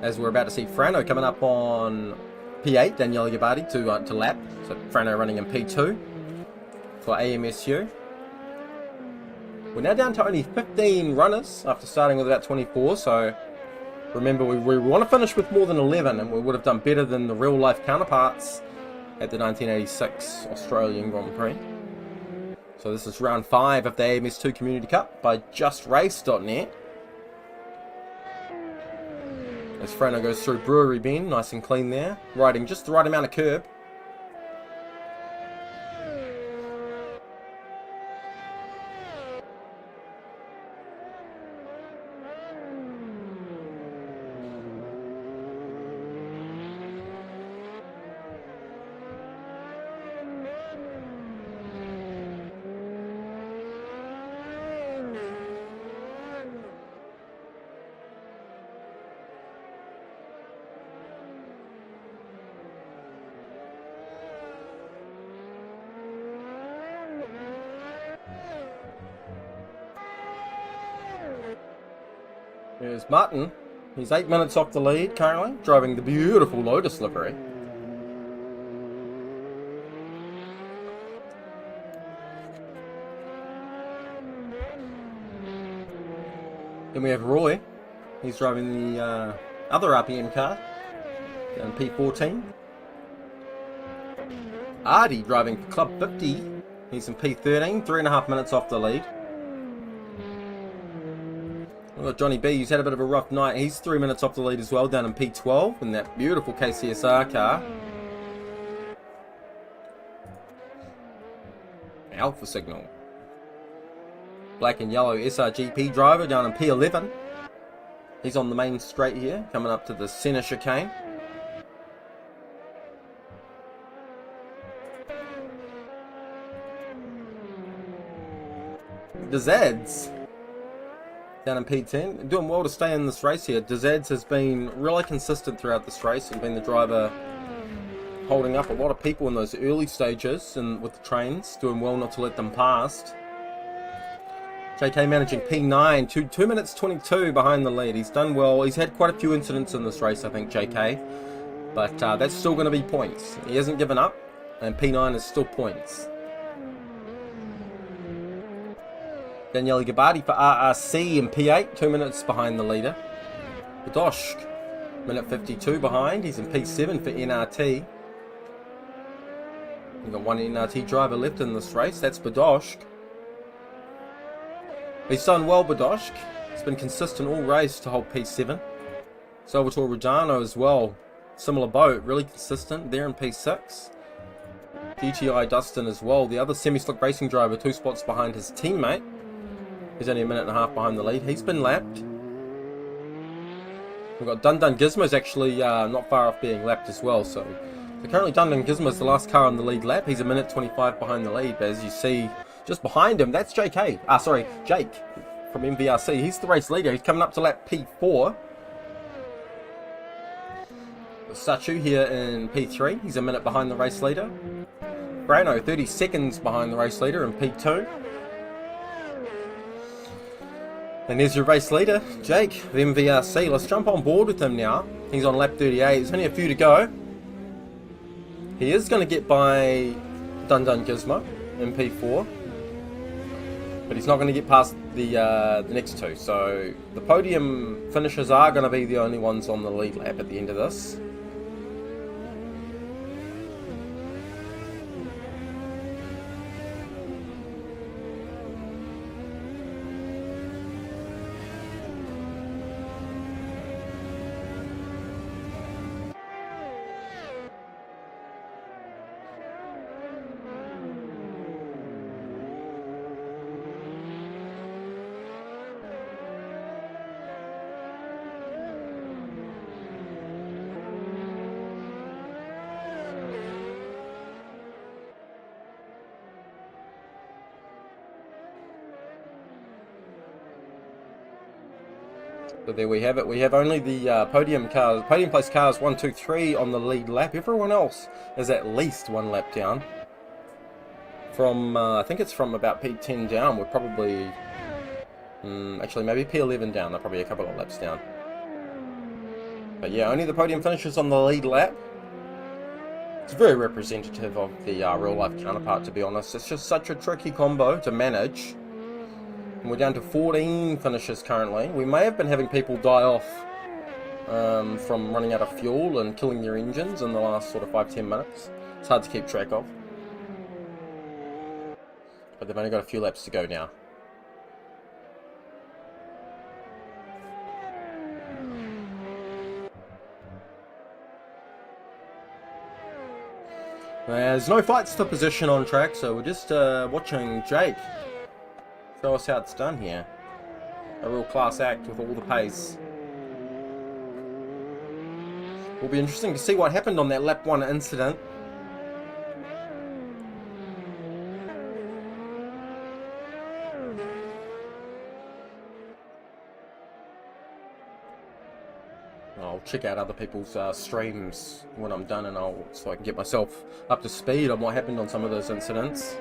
[SPEAKER 1] As we're about to see Frano coming up on P8, Daniele Gabbardi to lap. So Frano running in P2 for AMS2. We're now down to only 15 runners after starting with about 24. So remember, we want to finish with more than 11, and we would have done better than the real life counterparts at the 1986 Australian Grand Prix. So this is round 5 of the AMS2 Community Cup by JustRace.net. As Frano goes through Brewery Bend, nice and clean there, riding just the right amount of curb. There's Martin. He's 8 minutes off the lead currently, driving the beautiful Lotus livery. Then we have Roy. He's driving the other RPM car, down P14. Artie driving for Club 50. He's in P13, 3.5 minutes off the lead. We've got Johnny B, who's had a bit of a rough night. He's 3 minutes off the lead as well, down in P12 in that beautiful KCSR car. Alpha signal. Black and yellow SRGP driver down in P11. He's on the main straight here, coming up to the centre chicane. Dzads down in P10, doing well to stay in this race here. Dzads has been really consistent throughout this race and been the driver holding up a lot of people in those early stages and with the trains, doing well not to let them past. JK managing P9, 2 minutes 22 behind the lead. He's done well. He's had quite a few incidents in this race, I think, JK, but that's still going to be points. He hasn't given up, and P9 is still points. Daniele Gabbardi for RRC in P8, 2 minutes behind the leader. Badoshk, minute 52 behind. He's in P7 for NRT. We've got one NRT driver left in this race. That's Badoshk. He's done well, Badoshk. He's been consistent all race to hold P7. Salvatore Reggiano as well. Similar boat, really consistent there in P6. DTI Dustin as well, the other semi-slick racing driver, 2 spots behind his teammate. He's only a minute and a half behind the lead. He's been lapped. We've got Dun Dun Gizmo's actually not far off being lapped as well. So currently Dun Dun Gizmo's the last car on the lead lap. He's a minute 25 behind the lead. But as you see, just behind him, that's Jake from MVRC. He's the race leader. He's coming up to lap P4. Sachu here in P3. He's a minute behind the race leader. Brano, 30 seconds behind the race leader in P2. And there's your race leader, Jake of MVRC. Let's jump on board with him now. He's on lap 38. There's only a few to go. He is going to get by Dun Dun Gizmo in P4, but he's not going to get past the next two. So the podium finishers are going to be the only ones on the lead lap at the end of this. So there we have it. We have only the podium place cars 1, 2, 3 on the lead lap. Everyone else is at least one lap down. From I think it's from about P10 down. We're probably actually maybe P11 down. They're probably a couple of laps down. But yeah, only the podium finishers on the lead lap. It's very representative of the real life counterpart, to be honest. It's just such a tricky combo to manage. And we're down to 14 finishes currently. We may have been having people die off from running out of fuel and killing their engines in the last sort of 5-10 minutes. It's hard to keep track of. But they've only got a few laps to go now. There's no fights for position on track, so we're just watching Jake show us how it's done here. A real class act with all the pace. Will be interesting to see what happened on that lap 1 incident. I'll check out other people's streams when I'm done, and so I can get myself up to speed on what happened on some of those incidents.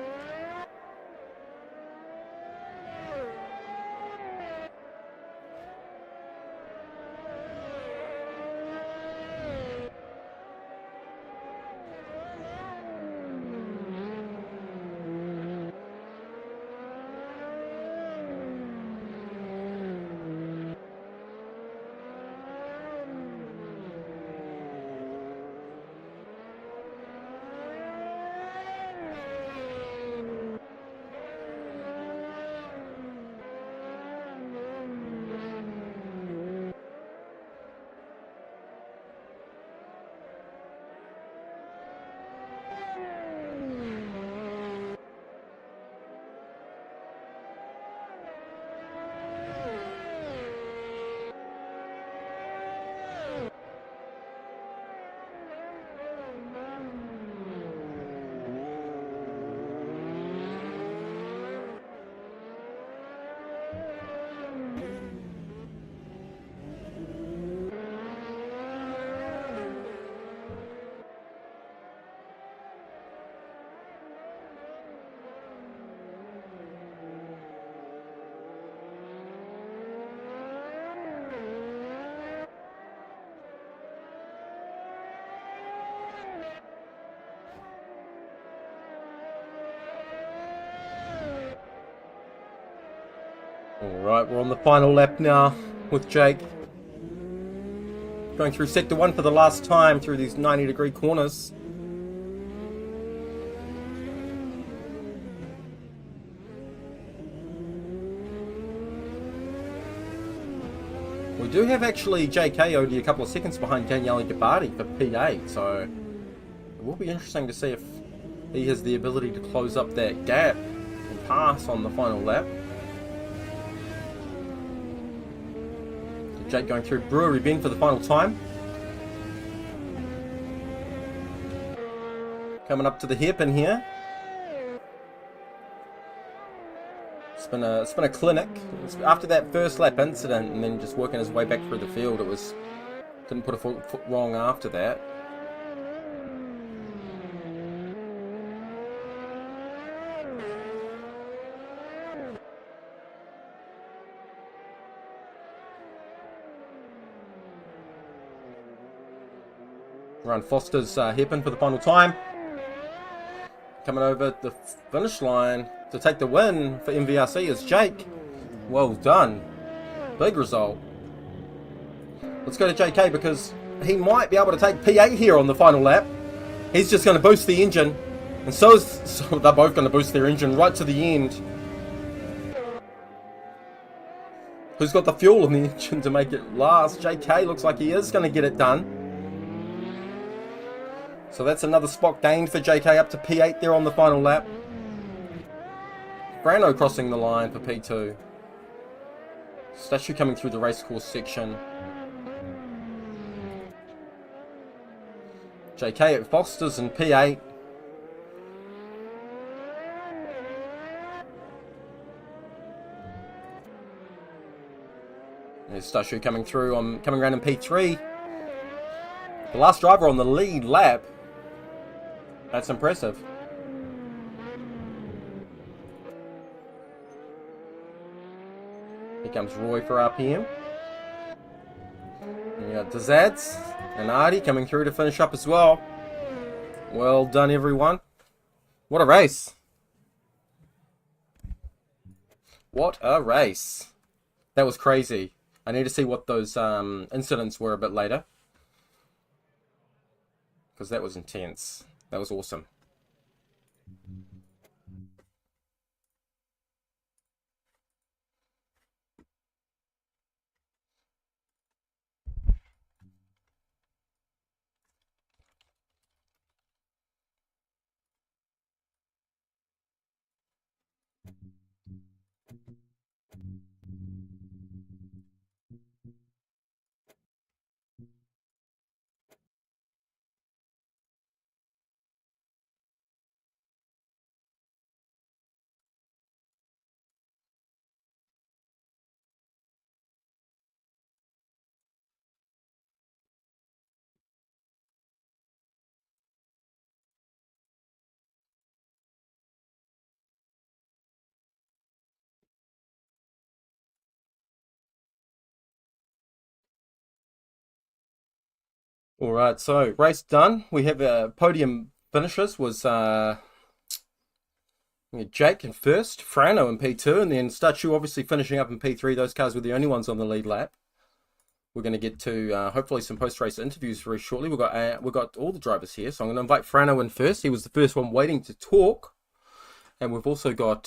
[SPEAKER 1] Alright, we're on the final lap now with Jake. Going through sector 1 for the last time through these 90-degree corners. We do have actually JK only a couple of seconds behind Daniele Gabbardi for P8, so it will be interesting to see if he has the ability to close up that gap and pass on the final lap. Jake going through Brewery Bend for the final time. Coming up to the hairpin here. It's been a clinic. After that first lap incident and then just working his way back through the field, didn't put a foot wrong after that. Ryan Foster's hairpin for the final time. Coming over the finish line to take the win for MVRC is Jake. Well done. Big result. Let's go to JK because he might be able to take P8 here on the final lap. He's just going to boost the engine. And so they're both going to boost their engine right to the end. Who's got the fuel in the engine to make it last? JK looks like he is going to get it done. So that's another spot gained for JK up to P8 there on the final lap. Frano crossing the line for P2. Statue coming through the racecourse section. JK at Foster's in P8. There's Statue coming through, coming around in P3. The last driver on the lead lap. That's impressive. Here comes Roy for RPM. And you got Dazads and Artie coming through to finish up as well. Well done, everyone. What a race. What a race. That was crazy. I need to see what those incidents were a bit later. Because that was intense. That was awesome. Alright, so race done. We have podium finishes was Jake in first, Frano in P2, and then Statue obviously finishing up in P3. Those cars were the only ones on the lead lap. We're going to get to hopefully some post-race interviews very shortly. We've got all the drivers here, so I'm going to invite Frano in first. He was the first one waiting to talk. And we've also got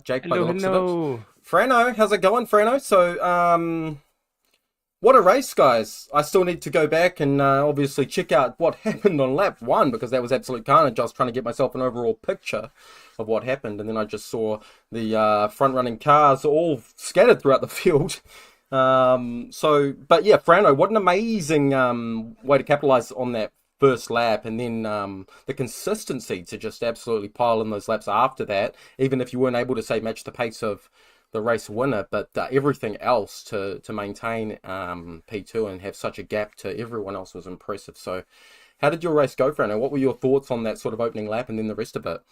[SPEAKER 1] Jake by the looks of it. Frano, how's it going, Frano? So, what a race, guys. I still need to go back and obviously check out what happened on lap 1 because that was absolute carnage. I was trying to get myself an overall picture of what happened, and then I just saw the front-running cars all scattered throughout the field. But yeah, Frano, what an amazing way to capitalize on that first lap, and then the consistency to just absolutely pile in those laps after that, even if you weren't able to, say, match the pace of the race winner, but everything else to maintain P2 and have such a gap to everyone else was impressive. So how did your race go, Frano? What were your thoughts on that sort of opening lap and then the rest of it?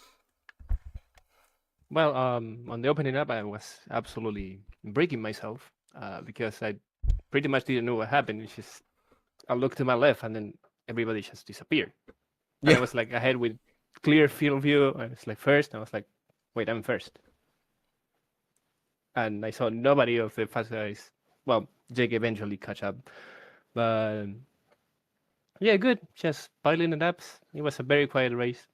[SPEAKER 2] Well, on the opening lap, I was absolutely breaking myself because I pretty much didn't know what happened. It's just I looked to my left and then everybody just disappeared. And I was like ahead with clear field view. I was like first. I was like, wait, I'm first. And I saw nobody of the fast guys. Well, Jake eventually catch up. But yeah, good. Just piling the laps. It was a very quiet race.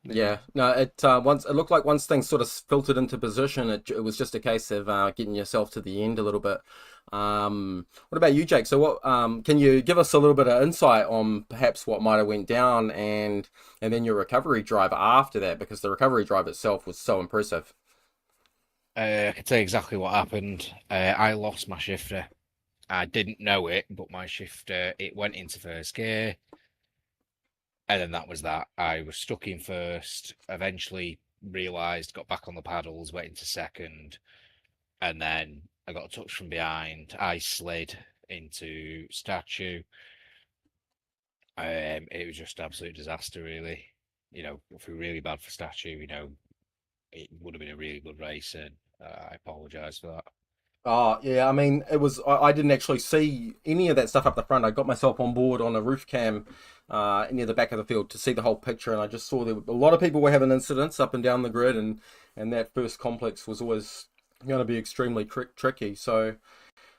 [SPEAKER 1] Yeah, no, it looked like once things sort of filtered into position, it was just a case of getting yourself to the end a little bit. What about you, Jake? So what can you give us a little bit of insight on perhaps what might have went down and then your recovery drive after that, because the recovery drive itself was so impressive.
[SPEAKER 3] I can tell you exactly what happened. I lost my shifter. I didn't know it, but my shifter, it went into first gear. And then that was that. I was stuck in first, eventually realised, got back on the paddles, went into second. And then I got a touch from behind. I slid into Statue. It was just an absolute disaster, really. You know, I feel really bad for Statue. You know, it would have been a really good race, and I apologise for that.
[SPEAKER 1] Oh, yeah, I mean, I didn't actually see any of that stuff up the front. I got myself on board on a roof cam near the back of the field to see the whole picture, and I just saw a lot of people were having incidents up and down the grid, and that first complex was always going to be extremely tricky. So,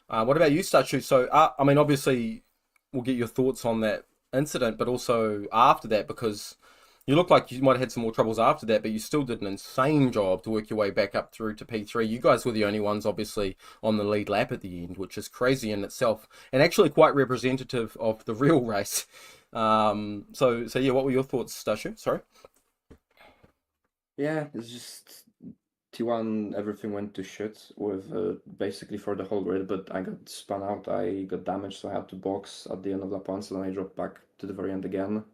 [SPEAKER 1] what about you, Stachu? So, I mean, obviously, we'll get your thoughts on that incident, but also after that, because you look like you might have had some more troubles after that, but you still did an insane job to work your way back up through to P3. You guys were the only ones, obviously, on the lead lap at the end, which is crazy in itself, and actually quite representative of the real race. So yeah, what were your thoughts, Stashu? Sorry.
[SPEAKER 4] Yeah, it's just T1, everything went to shit with basically for the whole grid, but I got spun out, I got damaged, so I had to box at the end of lap 1, so then I dropped back to the very end again.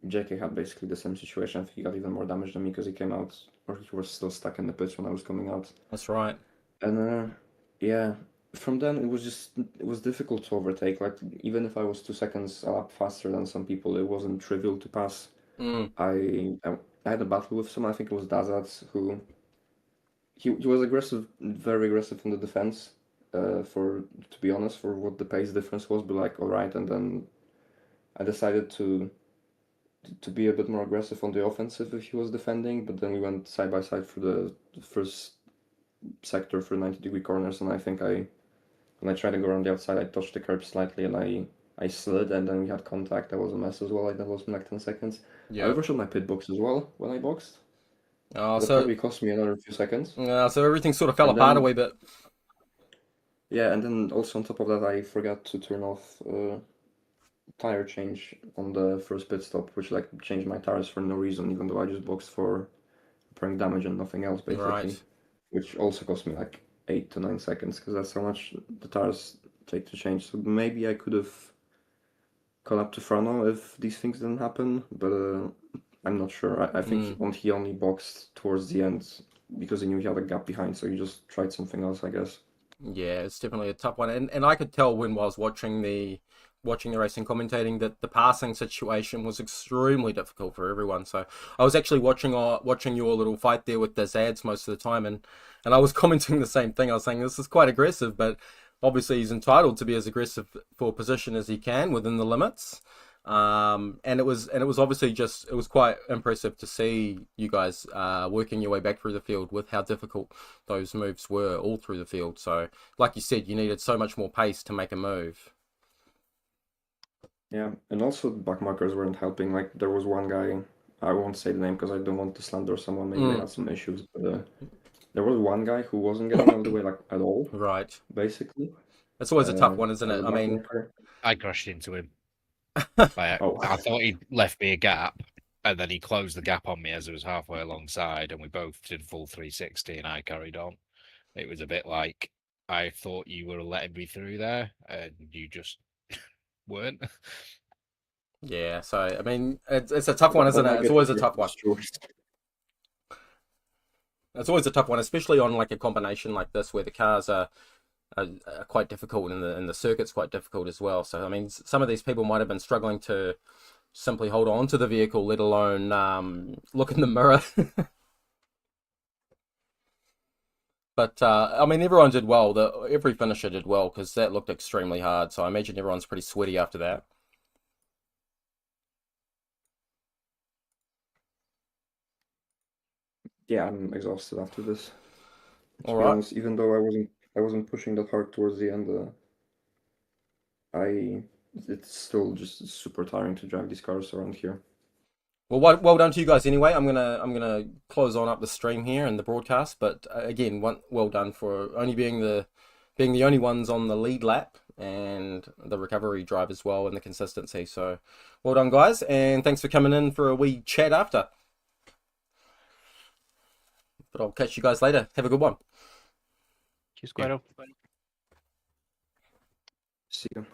[SPEAKER 4] JK had basically the same situation. I think he got even more damage than me because he came out, or he was still stuck in the pits when I was coming out.
[SPEAKER 1] That's right.
[SPEAKER 4] And yeah, from then it was difficult to overtake. Like even if I was 2 seconds a lap faster than some people, it wasn't trivial to pass.
[SPEAKER 1] Mm.
[SPEAKER 4] I had a battle with someone. I think it was Dazat who he was aggressive, very aggressive in the defense. To be honest, for what the pace difference was, but like all right, and then I decided to be a bit more aggressive on the offensive if he was defending, but then we went side by side through the first sector for 90-degree corners, and I think when I tried to go around the outside, I touched the curb slightly, and I slid, and then we had contact. That was a mess as well. That lost me like 10 seconds. I
[SPEAKER 1] Yeah.
[SPEAKER 4] overshot my pit box as well when I boxed.
[SPEAKER 1] Oh,
[SPEAKER 4] That
[SPEAKER 1] so
[SPEAKER 4] probably cost me another few seconds.
[SPEAKER 1] so everything sort of fell
[SPEAKER 4] And
[SPEAKER 1] apart a
[SPEAKER 4] then-
[SPEAKER 1] wee bit.
[SPEAKER 4] Yeah, and then also on top of that, I forgot to turn off tire change on the first pit stop, which like changed my tires for no reason, even though I just boxed for repairing damage and nothing else, basically.
[SPEAKER 1] Right.
[SPEAKER 4] Which also cost me like 8 to 9 seconds, because that's how much the tires take to change. So maybe I could have caught up to Frano if these things didn't happen, but I'm not sure. I think he only boxed towards the end because he knew he had a gap behind, so he just tried something else, I guess.
[SPEAKER 1] Yeah, it's definitely a tough one, and I could tell when I was watching the racing commentating that the passing situation was extremely difficult for everyone. So I was actually watching your little fight there with the Zads most of the time, and I was commenting the same thing. I was saying this is quite aggressive, but obviously he's entitled to be as aggressive for position as he can within the limits. And it was obviously it was quite impressive to see you guys working your way back through the field with how difficult those moves were all through the field. So like you said, you needed so much more pace to make a move.
[SPEAKER 4] Yeah, and also the backmarkers weren't helping. Like there was one guy, I won't say the name because I don't want to slander someone. Maybe they had some issues, but there was one guy who wasn't getting out of the way like at all,
[SPEAKER 1] Right.
[SPEAKER 4] basically.
[SPEAKER 1] It's always a tough one, isn't it? I mean,
[SPEAKER 3] I crashed into him.
[SPEAKER 4] Oh.
[SPEAKER 3] I thought he'd left me a gap, and then he closed the gap on me as I was halfway alongside, and we both did full 360, and I carried on. It was a bit like I thought you were letting me through there, and you just weren't.
[SPEAKER 1] yeah. So I mean, it's a tough one, isn't it? It's always a tough one. It's always a tough one, especially on like a combination like this where the cars are quite difficult and the circuit's quite difficult as well. So I mean, some of these people might have been struggling to simply hold on to the vehicle, let alone look in the mirror. But I mean, everyone did well. Every finisher did well because that looked extremely hard. So I imagine everyone's pretty sweaty after that.
[SPEAKER 4] Yeah, I'm exhausted after this.
[SPEAKER 1] All
[SPEAKER 4] To be
[SPEAKER 1] right.
[SPEAKER 4] honest, even though I wasn't pushing that hard towards the end, it's still just super tiring to drive these cars around here.
[SPEAKER 1] Well, well done to you guys anyway. I'm gonna close on up the stream here and the broadcast. But again, well done for only being the only ones on the lead lap and the recovery drive as well and the consistency. So well done, guys, and thanks for coming in for a wee chat after. But I'll catch you guys later. Have a good one.
[SPEAKER 2] Cheers, Guido.
[SPEAKER 4] See you.